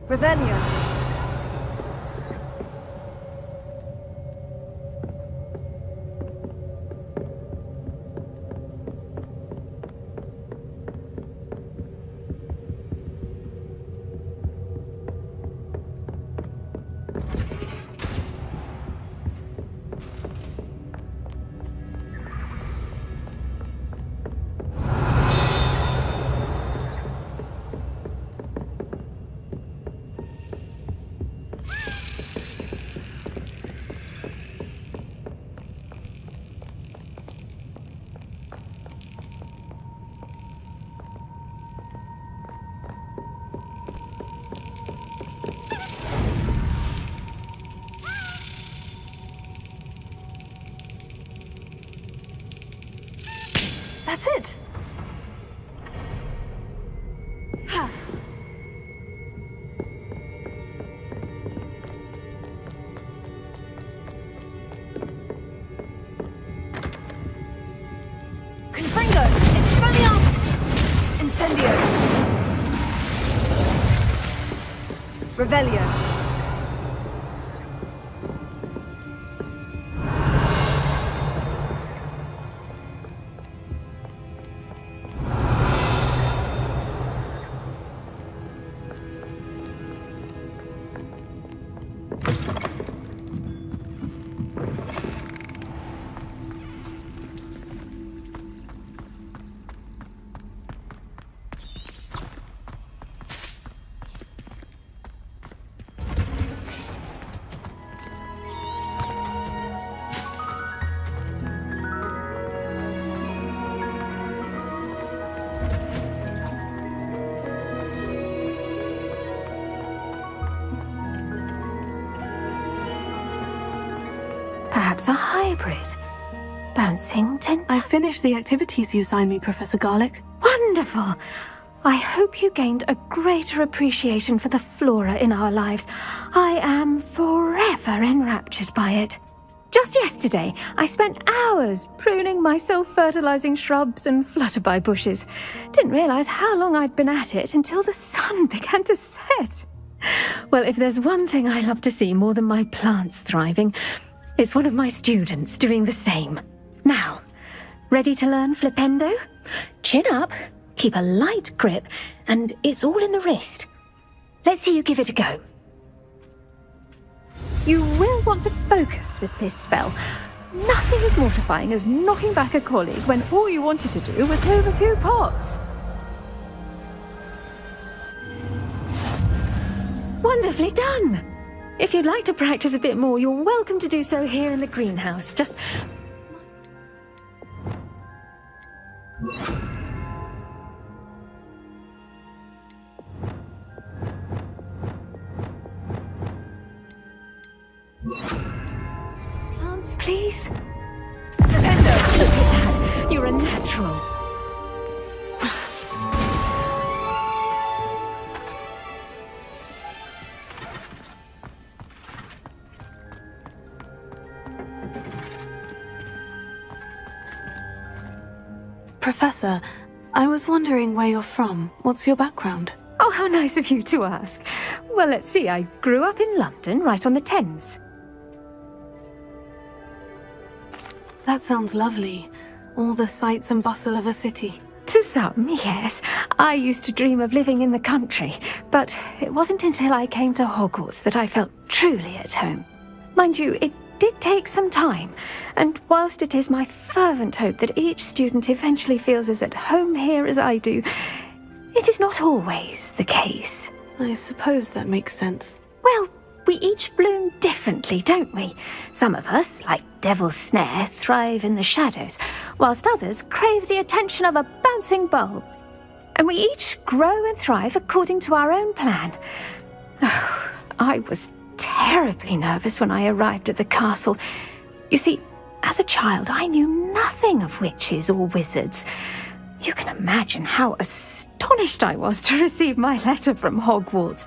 Revelio. That's it. Ha. Confringo! Expelliarmus! Incendio! Revelio. Perhaps a hybrid. Bouncing tentacle. I finished the activities you signed me, Professor Garlick. Wonderful! I hope you gained a greater appreciation for the flora in our lives. I am forever enraptured by it. Just yesterday, I spent hours pruning my self-fertilizing shrubs and flutterby bushes. Didn't realize how long I'd been at it until the sun began to set. Well, if there's one thing I love to see more than my plants thriving, it's one of my students doing the same. Now, ready to learn flipendo? Chin up, keep a light grip, and it's all in the wrist. Let's see you give it a go. You will want to focus with this spell. Nothing as mortifying as knocking back a colleague when all you wanted to do was move a few pots. Wonderfully done! If you'd like to practice a bit more, you're welcome to do so here in the greenhouse. Just... Plants, please. Flipendo! Look at that! You're a natural. Professor, I was wondering where you're from. What's your background? Oh, how nice of you to ask. Well, let's see. I grew up in London, right on the Thames. That sounds lovely. All the sights and bustle of a city. To some, yes. I used to dream of living in the country, but it wasn't until I came to Hogwarts that I felt truly at home. Mind you, it did take some time, and whilst it is my fervent hope that each student eventually feels as at home here as I do, it is not always the case. I suppose that makes sense. Well, we each bloom differently, don't we? Some of us, like Devil's Snare, thrive in the shadows, whilst others crave the attention of a bouncing bulb. And we each grow and thrive according to our own plan. Oh, I was terribly nervous when I arrived at the castle. You see, as a child, I knew nothing of witches or wizards. You can imagine how astonished I was to receive my letter from Hogwarts.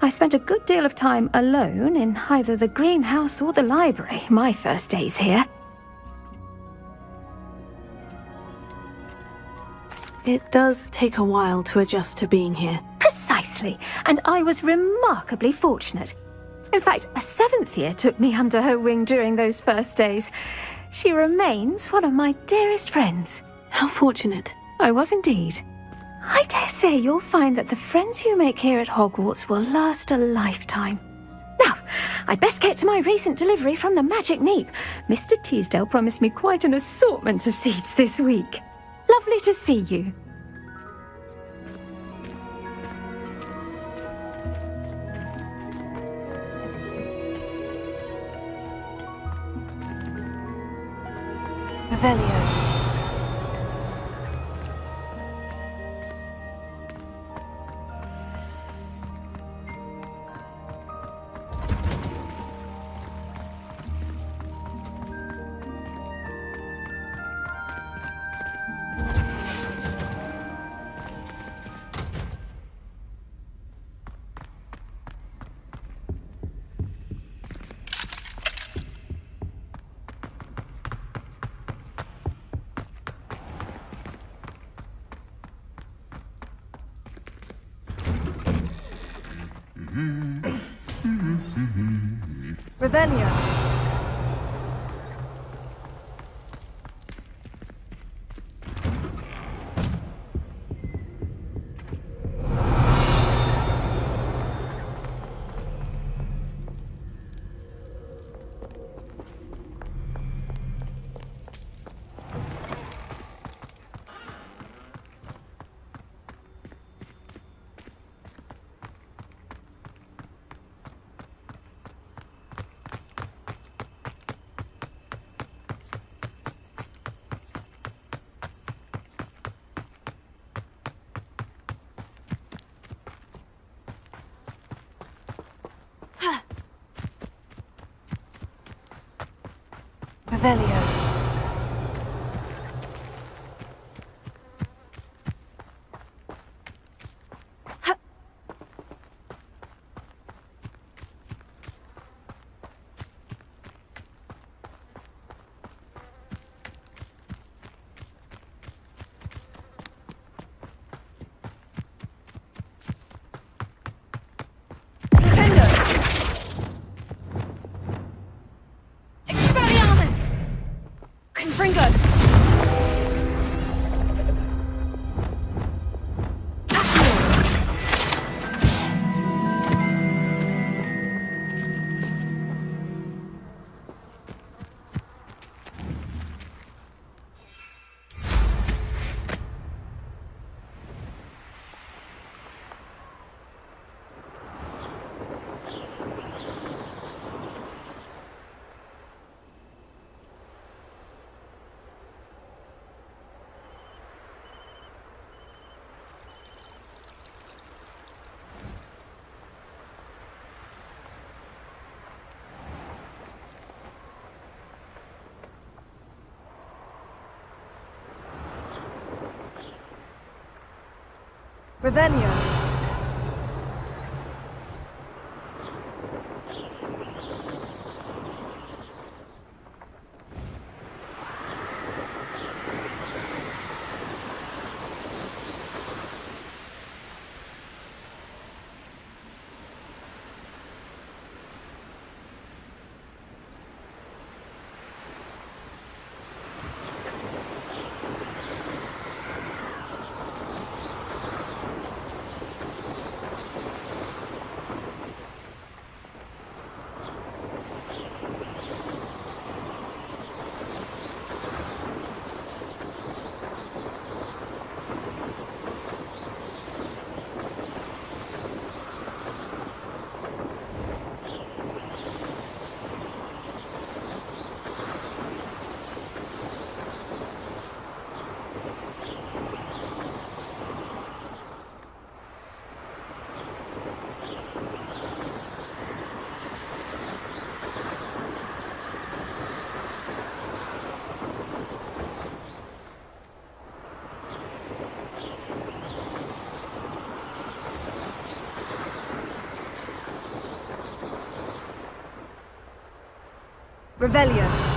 I spent a good deal of time alone in either the greenhouse or the library my first days here. It does take a while to adjust to being here. Precisely, and I was remarkably fortunate. In fact, a 7th year took me under her wing during those first days. She remains one of my dearest friends. How fortunate. I was indeed. I dare say you'll find that the friends you make here at Hogwarts will last a lifetime. Now, I'd best get to my recent delivery from the Magic Neep. Mr. Teasdale promised me quite an assortment of seeds this week. Lovely to see you. Revelio. Revelio. Revelio. Revelio. Revelio.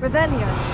Revelio.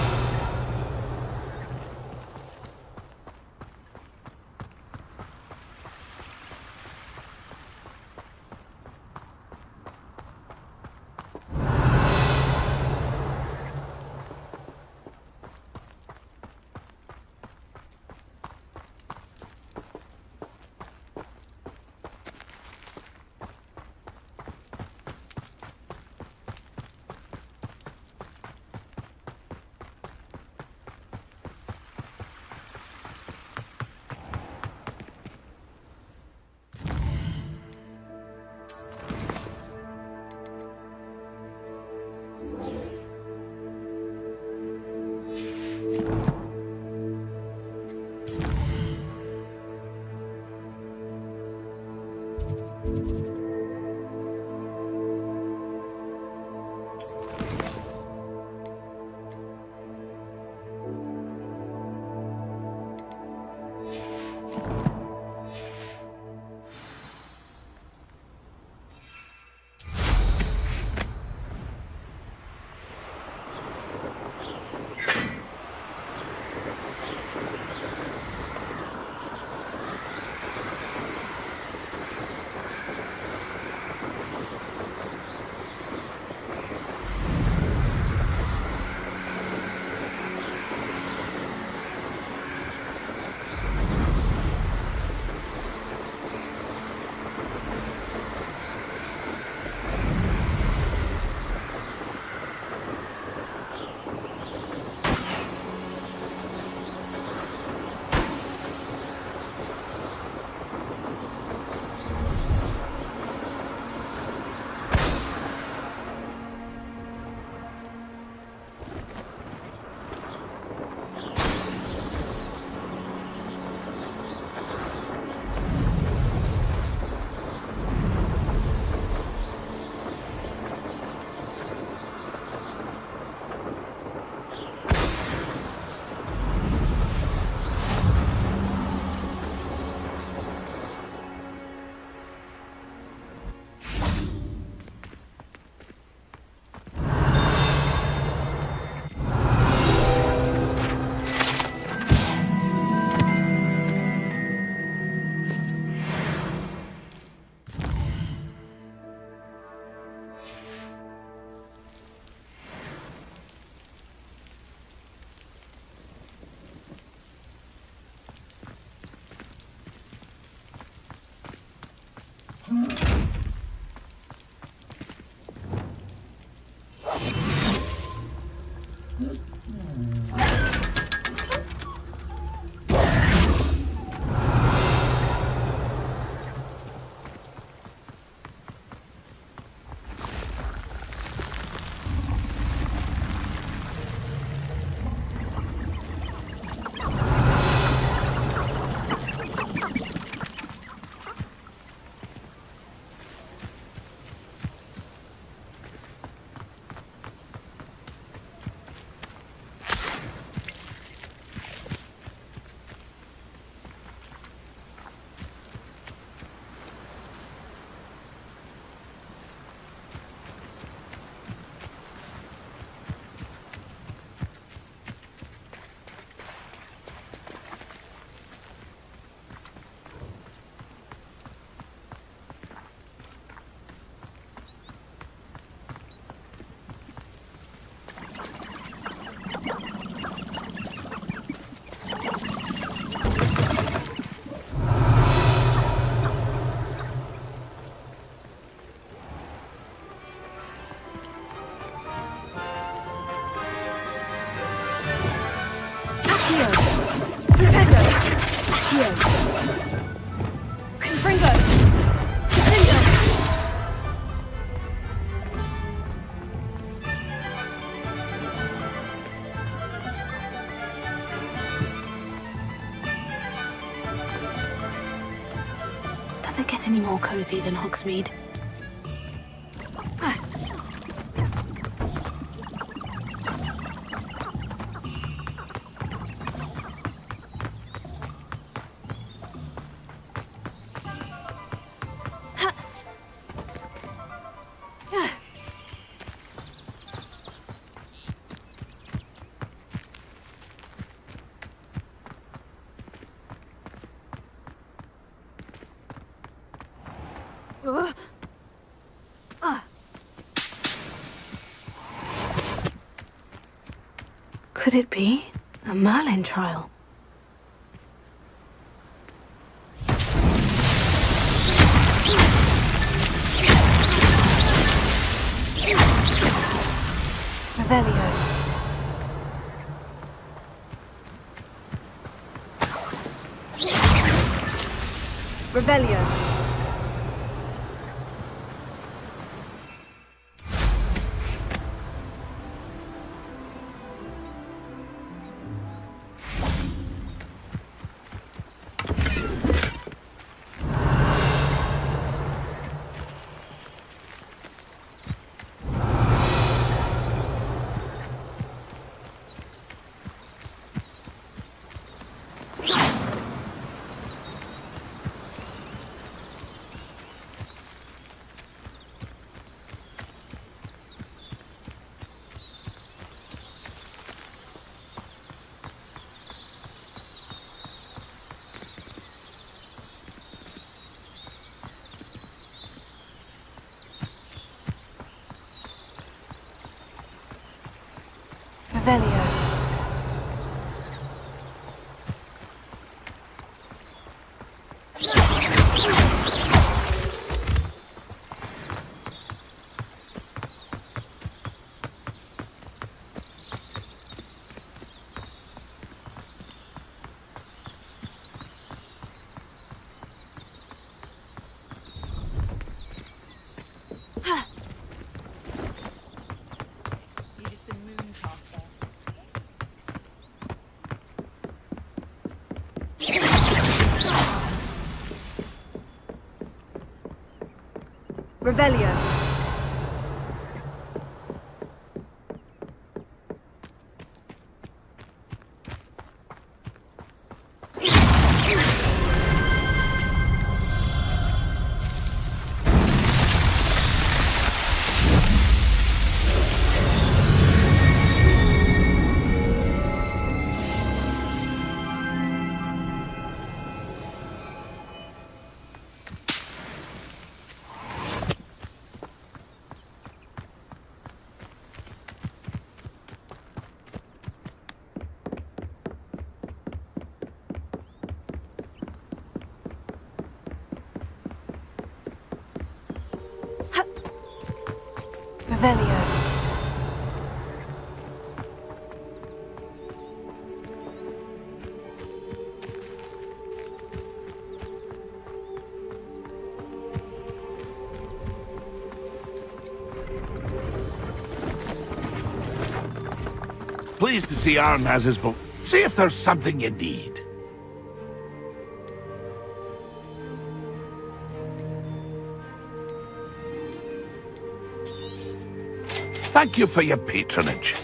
Does it get any more cozy than Hogsmeade? Could it be a Merlin trial? Revelio. Revelio. Revelio. Revelio. Pleased to see Aaron has his book. See if there's something you need. Thank you for your patronage.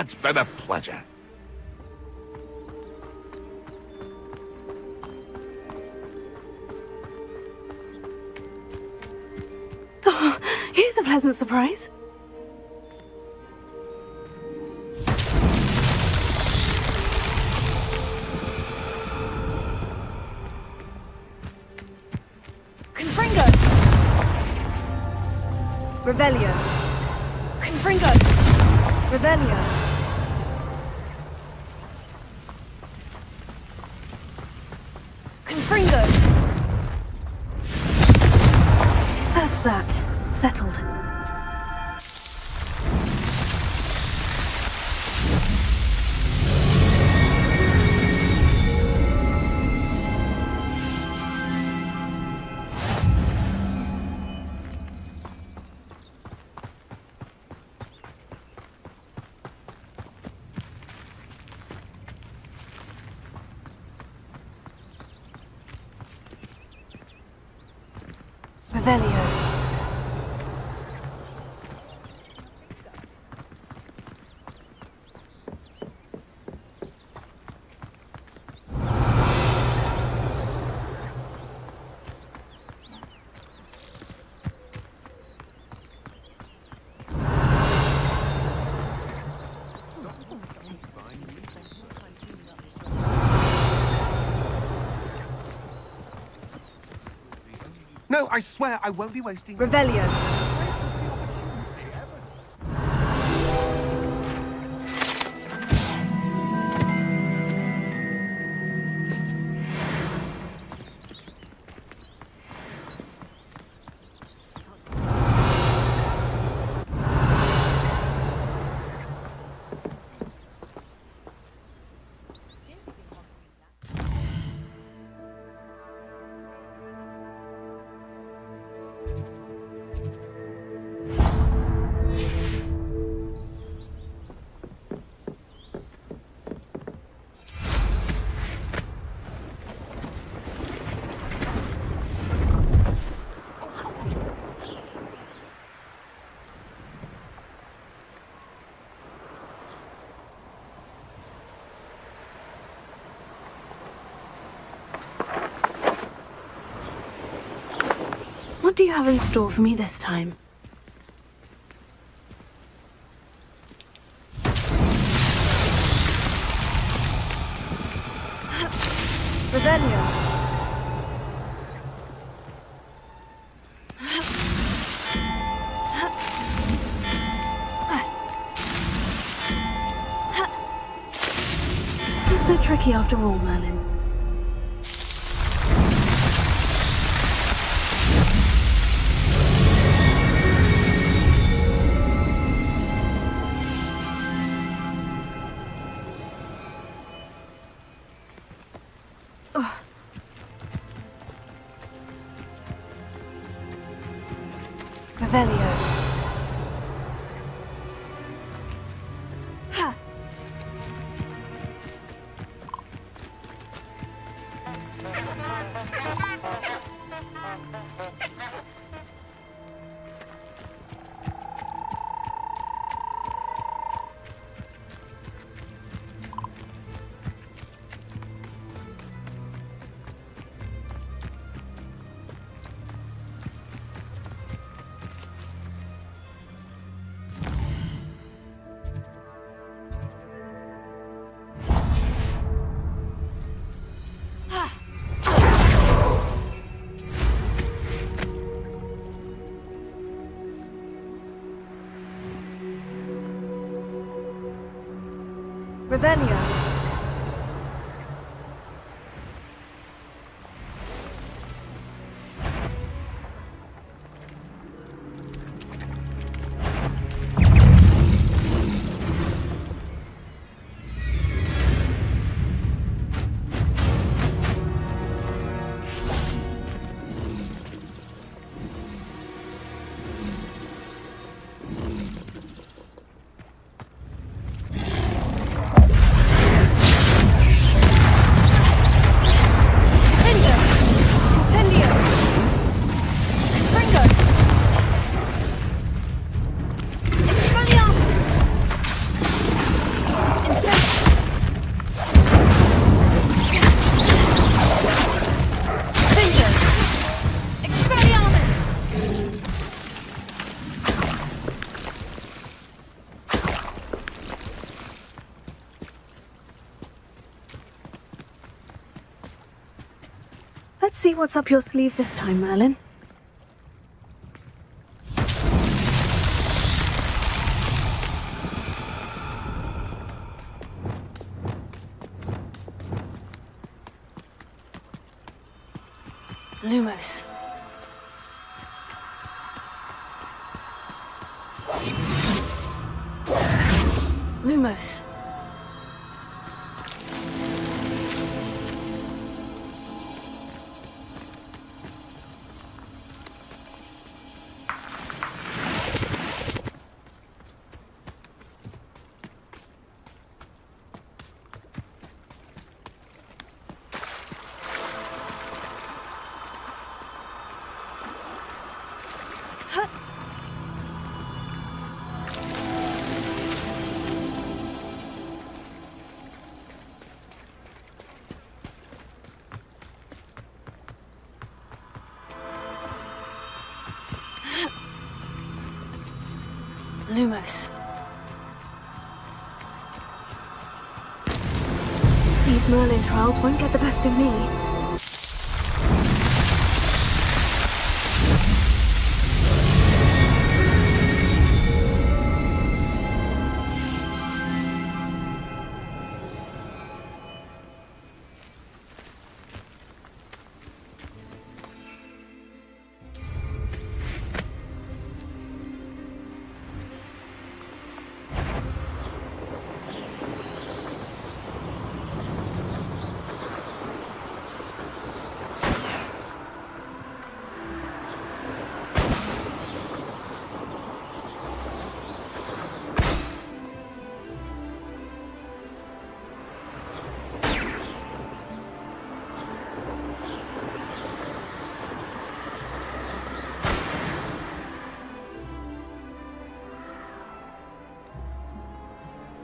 It's been a pleasure. Oh, here's a pleasant surprise. Confringo! Revelio. Confringo! Revelio. Confringo! That's that. Settled. Revelio. No, I swear I won't be wasting... Revelio. What do you have in store for me this time? Revelio. Not so tricky after all, Merlin. Revelio. Ha! Revelio. Let's see what's up your sleeve this time, Merlin. Lumos. Lumos. Lumos. These Merlin trials won't get the best of me.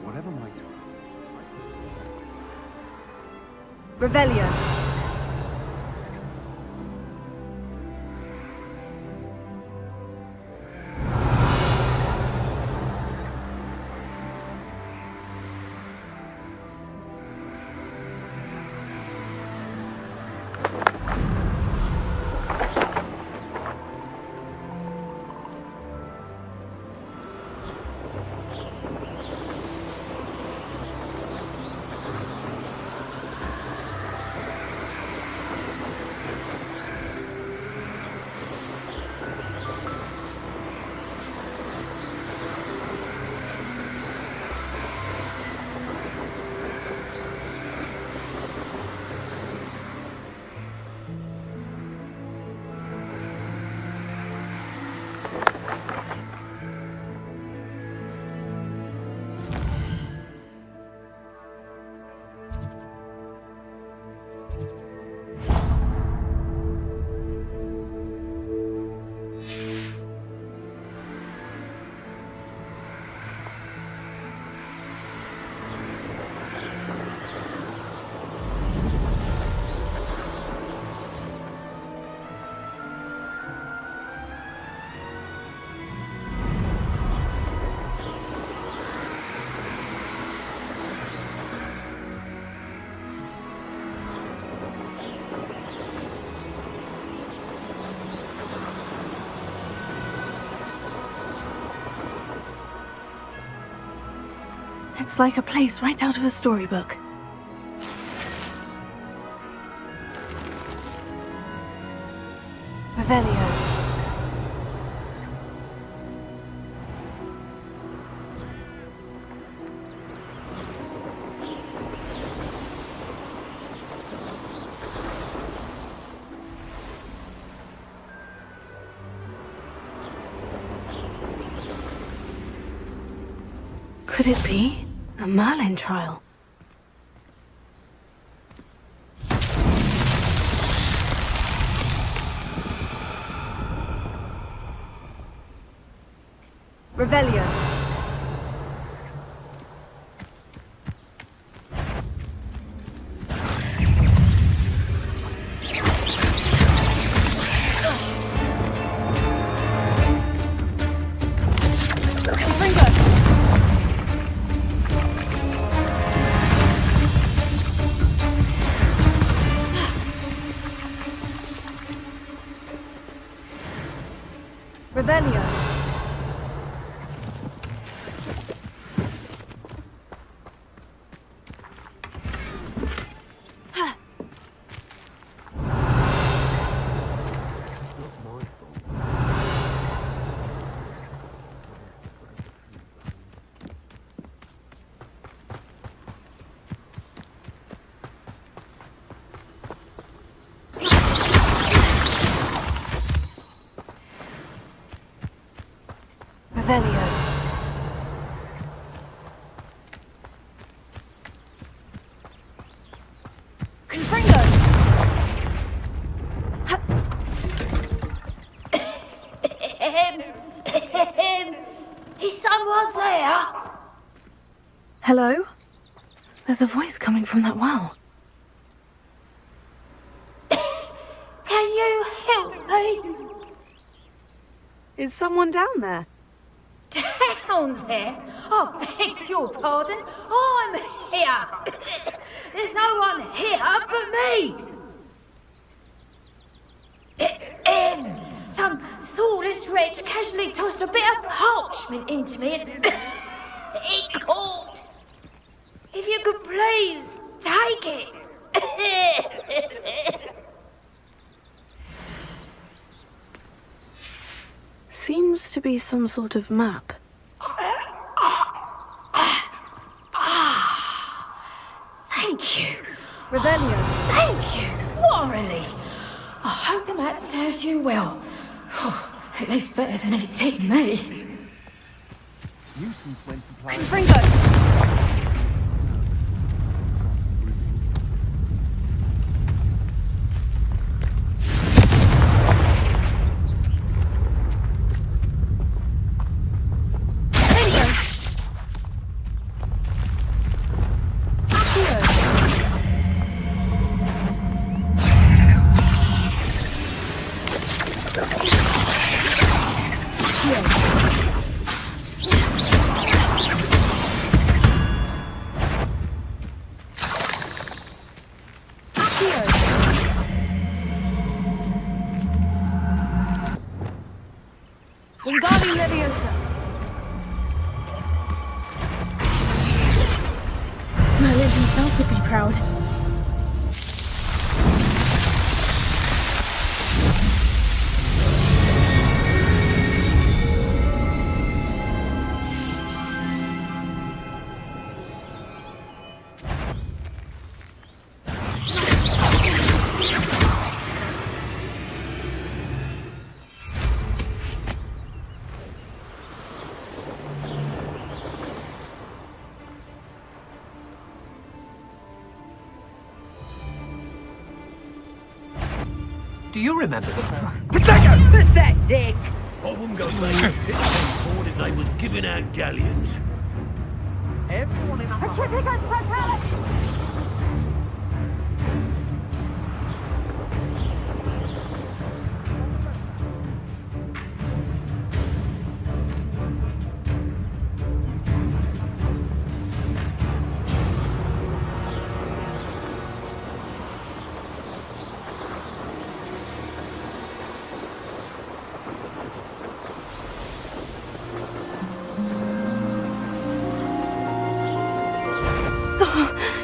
Whatever my task. Revelio. It's like a place right out of a storybook. Revelio. Could it be a Merlin trial? Revelio. Revelio. Revelio. Confringo! Is someone there? Hello? There's a voice coming from that well. Can you help me? Is someone down there? Down there? I beg your pardon. I'm here. There's no one here but me. Some thoughtless wretch casually tossed a bit of parchment into me and it caught. If you could please take it. Seems to be some sort of map. Thank you. Revelio. Thank you. What a relief. I hope the map serves you well. At least better than it did me. Confringo. Wingardium Leviosa. Merlin himself would be proud. Do you remember the Pathetic! I wouldn't go make it before that they was giving out galleons. Everyone in a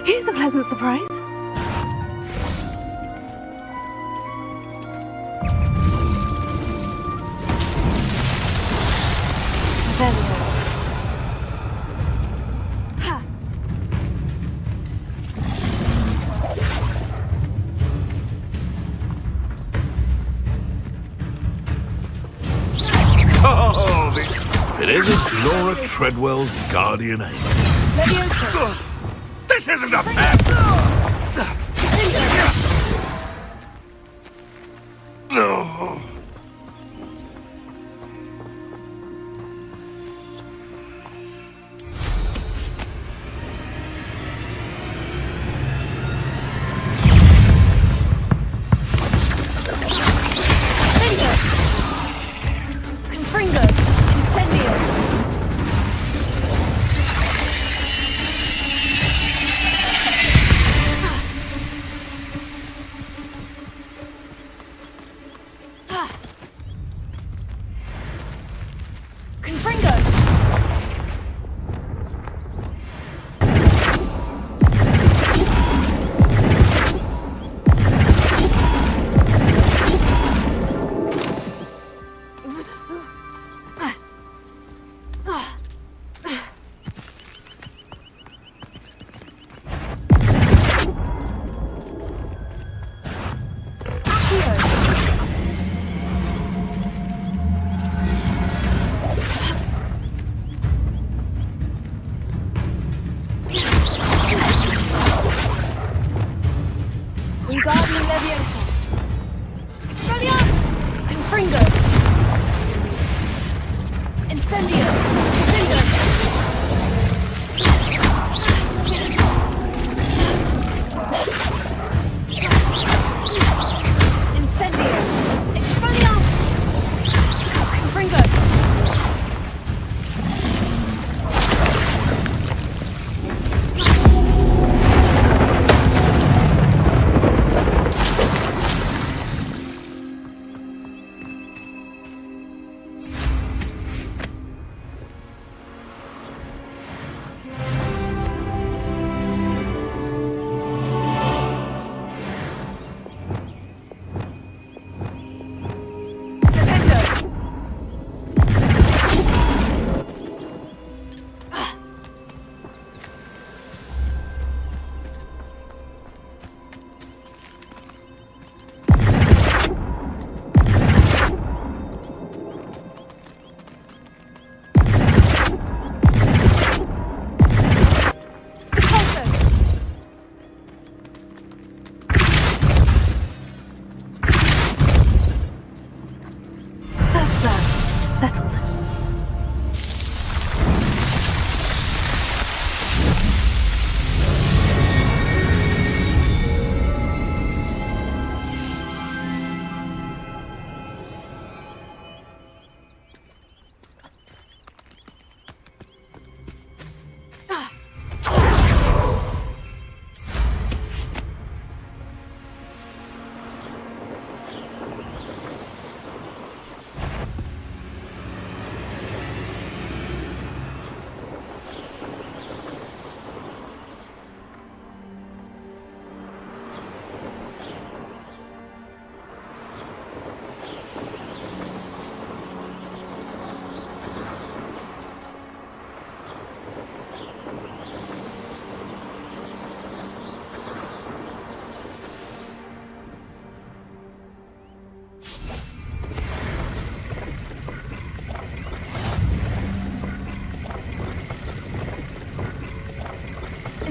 Here's a pleasant surprise. Oh, it isn't Laura Treadwell's guardian angel. Leviosa. This isn't a fair... No. Confringo. Incendio.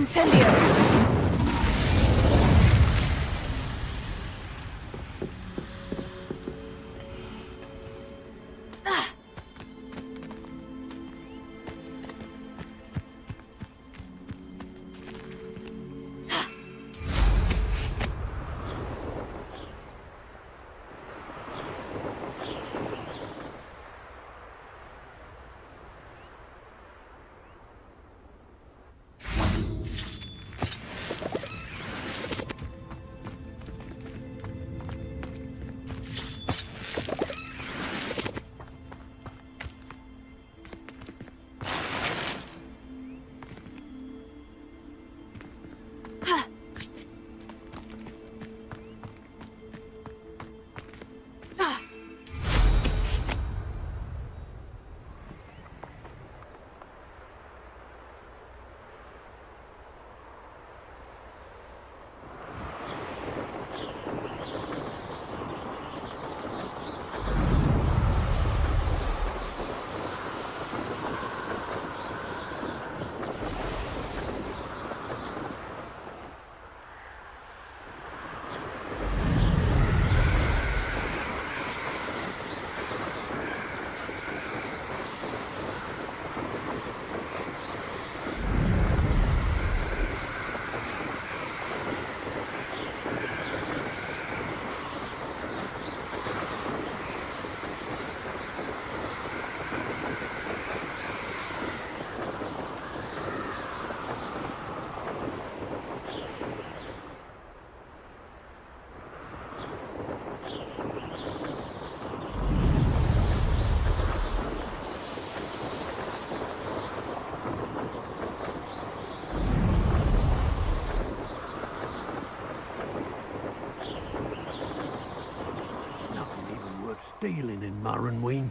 Incendio! Stealing in Murrenween.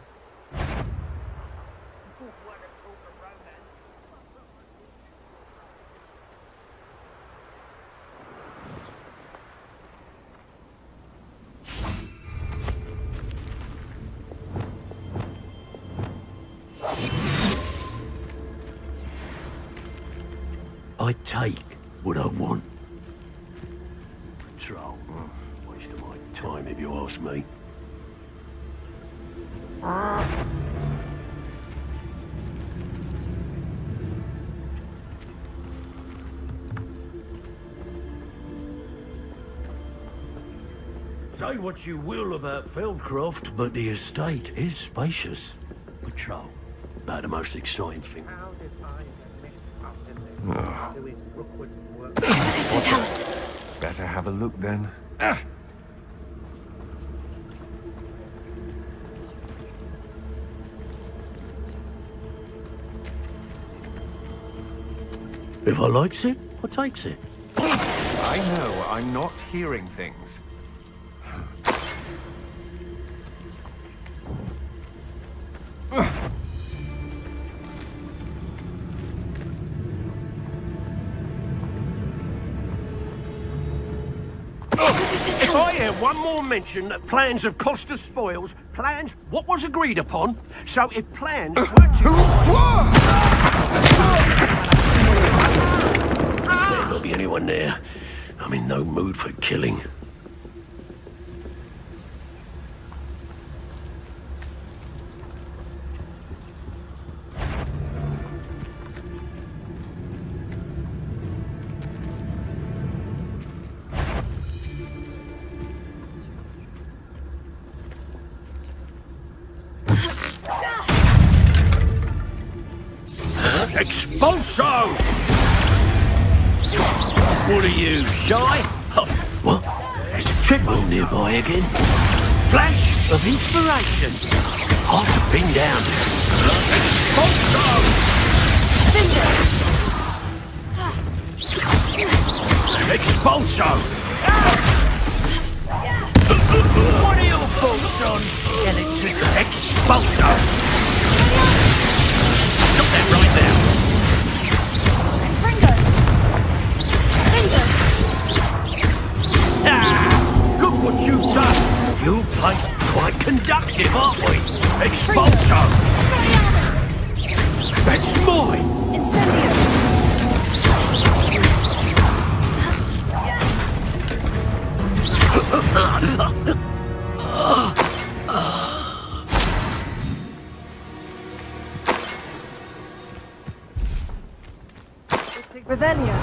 I take what I want. Patrol. Waste of my time if you ask me. Say what you will about Feldcroft, but the estate is spacious. Patrol. About the most exciting thing. What does it tell us? Better have a look then. If I likes it, I takes it. I know, I'm not hearing things. If I hear one more mention that plans have cost us spoils, plans what was agreed upon, so if plans were to... There not be anyone there. I'm in no mood for killing. Expulso! What are you, shy? What? There's a treadmill nearby again. Flash of inspiration. Hard to pin down. Expulso! What are your thoughts on electric expulso? Stop that right now! Look what you've done! You play quite conductive, aren't we? Expulso! That's mine! Incendio! Revelio.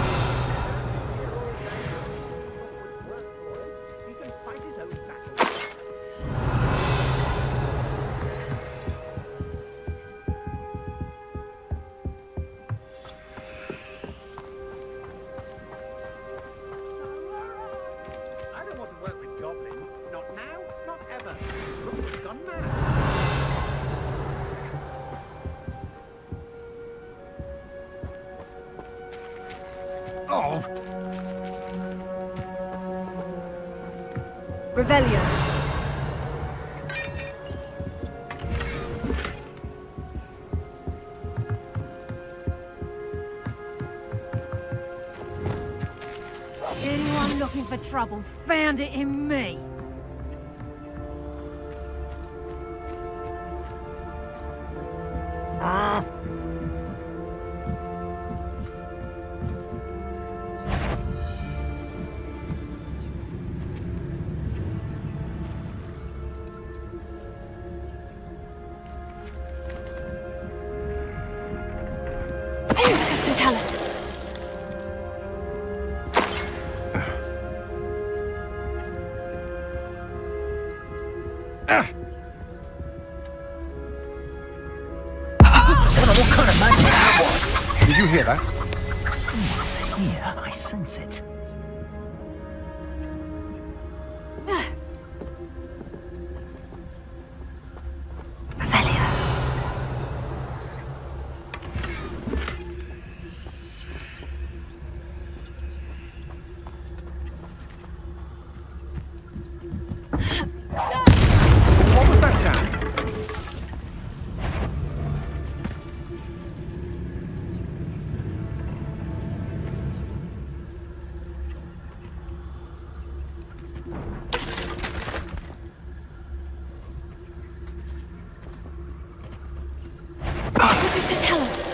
I don't want to work with goblins. Not now, not ever. Rookwood's gone mad. Oh! Revelio. Anyone looking for troubles found it in me. What kind of magic that was? Did you hear that? Someone's here. I sense it. What was that sound? Tell us.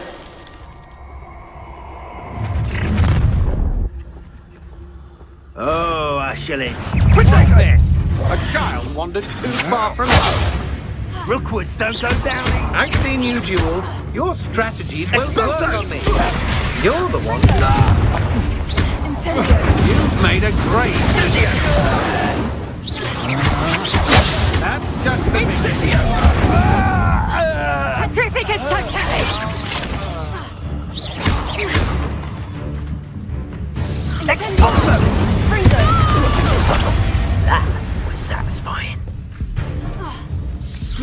Oh, Ashling. Protect this! A child wandered too far from home. Rookwoods don't go down. I've seen you duel. Your strategies won't work on me. You're the one. Incendio. You've made a great That's just the Incendio. Do you think it's okay? Expulso! That was satisfying.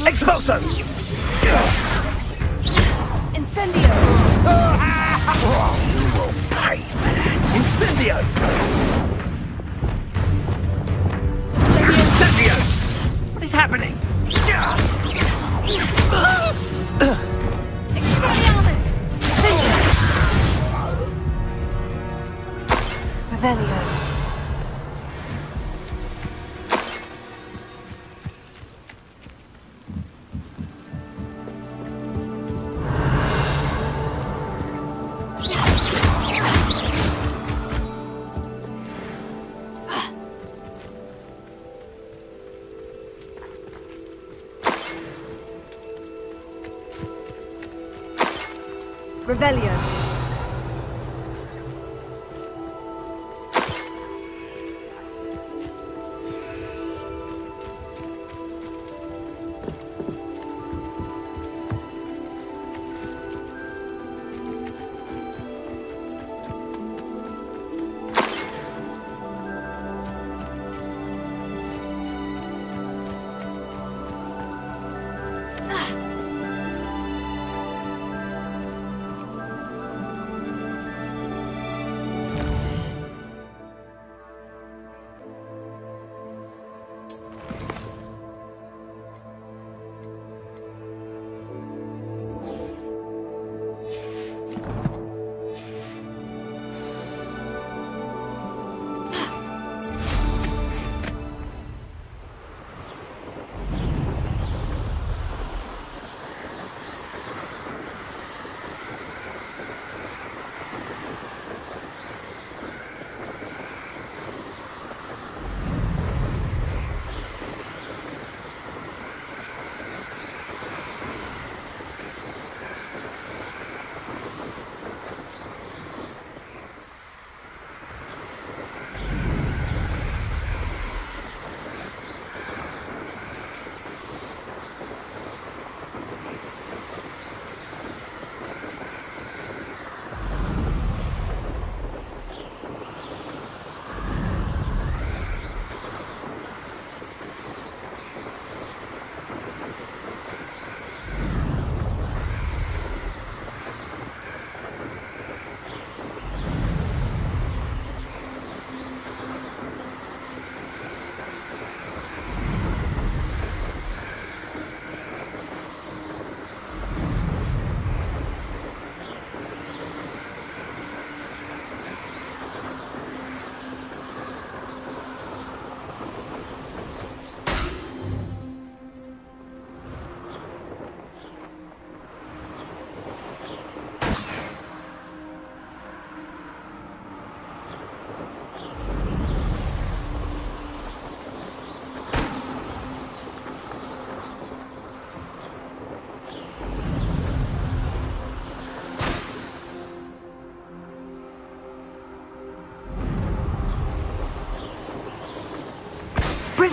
Expulso! Incendio. You will pay for that. Incendio! Incendio! What is happening? Expelliarmus. Revelio. Revelio.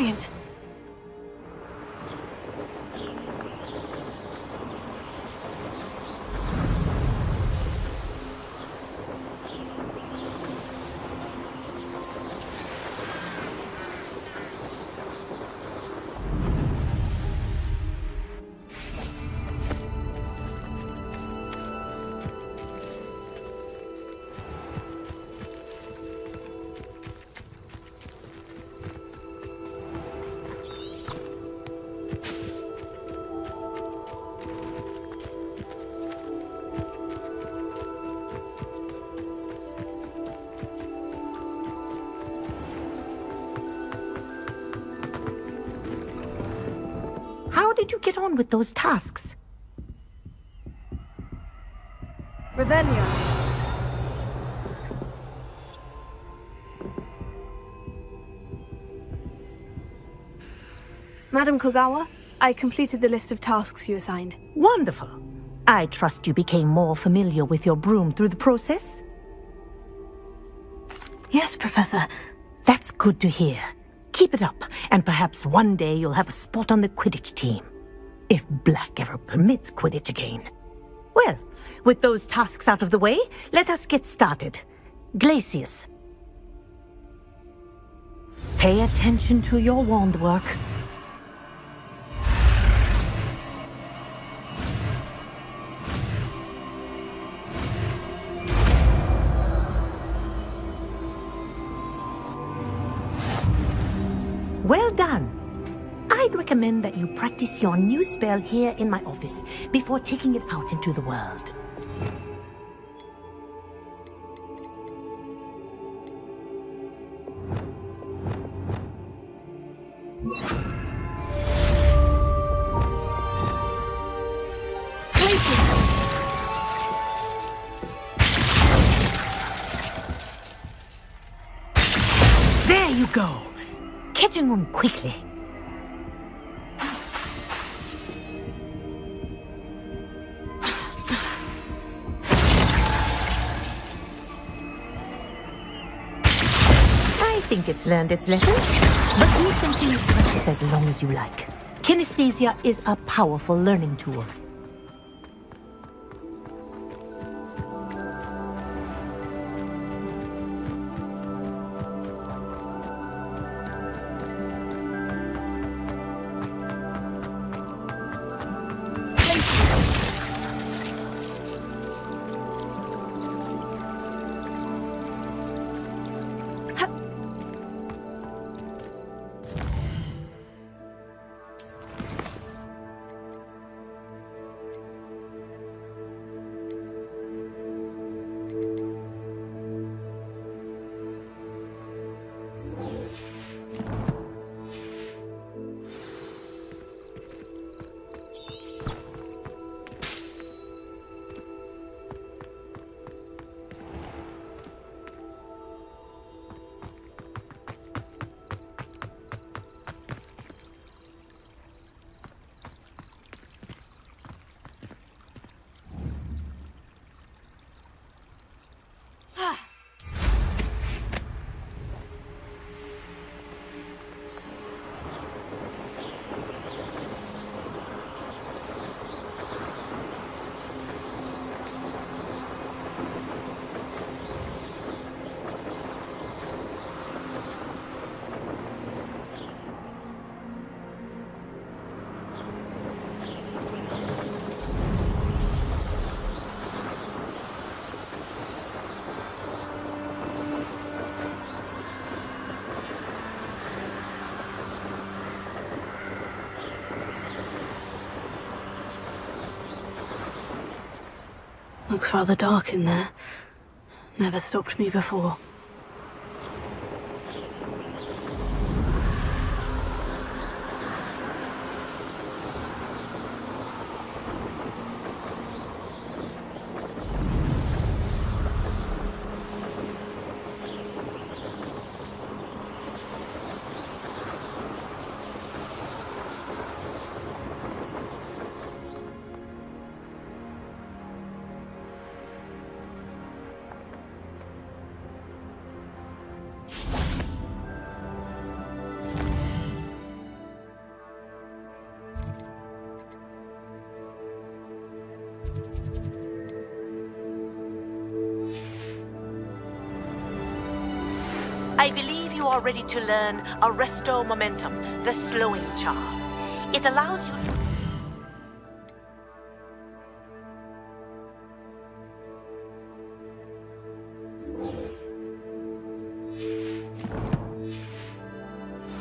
Brilliant. How did you get on with those tasks? Revelio. Madam Kogawa, I completed the list of tasks you assigned. Wonderful. I trust you became more familiar with your broom through the process? Yes, Professor. That's good to hear. Keep it up, and perhaps one day you'll have a spot on the Quidditch team. If Black ever permits Quidditch again. Well, with those tasks out of the way, let us get started. Glacius. Pay attention to your wand work. Well done. I'd recommend that you practice your new spell here in my office before taking it out into the world. There you go. Catching them quickly. I think it's learned its lesson, but you can continue to practice as long as you like. Kinesthesia is a powerful learning tool. Looks rather dark in there. Never stopped me before. I believe you are ready to learn Arresto Momentum, the slowing charm. It allows you to...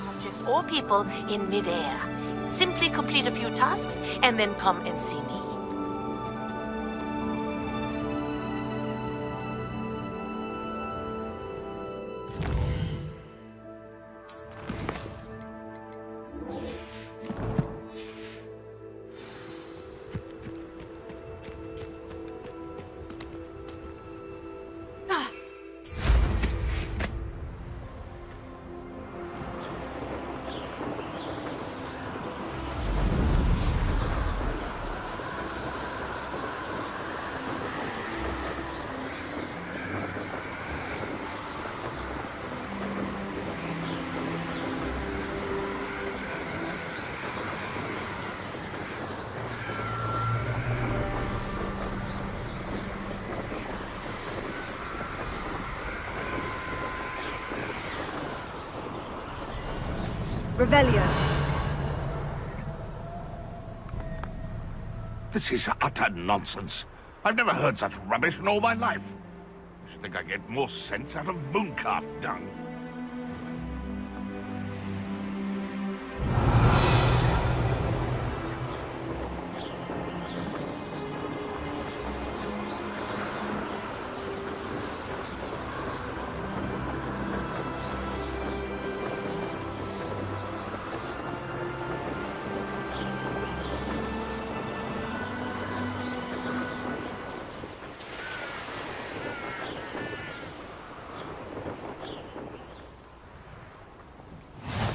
objects or people in midair. Simply complete a few tasks and then come and see me. Revelio. This is utter nonsense. I've never heard such rubbish in all my life. I should think I get more sense out of mooncalf dung.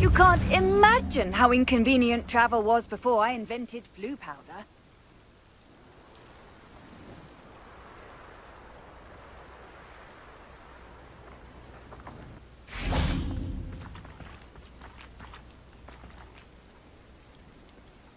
You can't imagine how inconvenient travel was before I invented flu powder.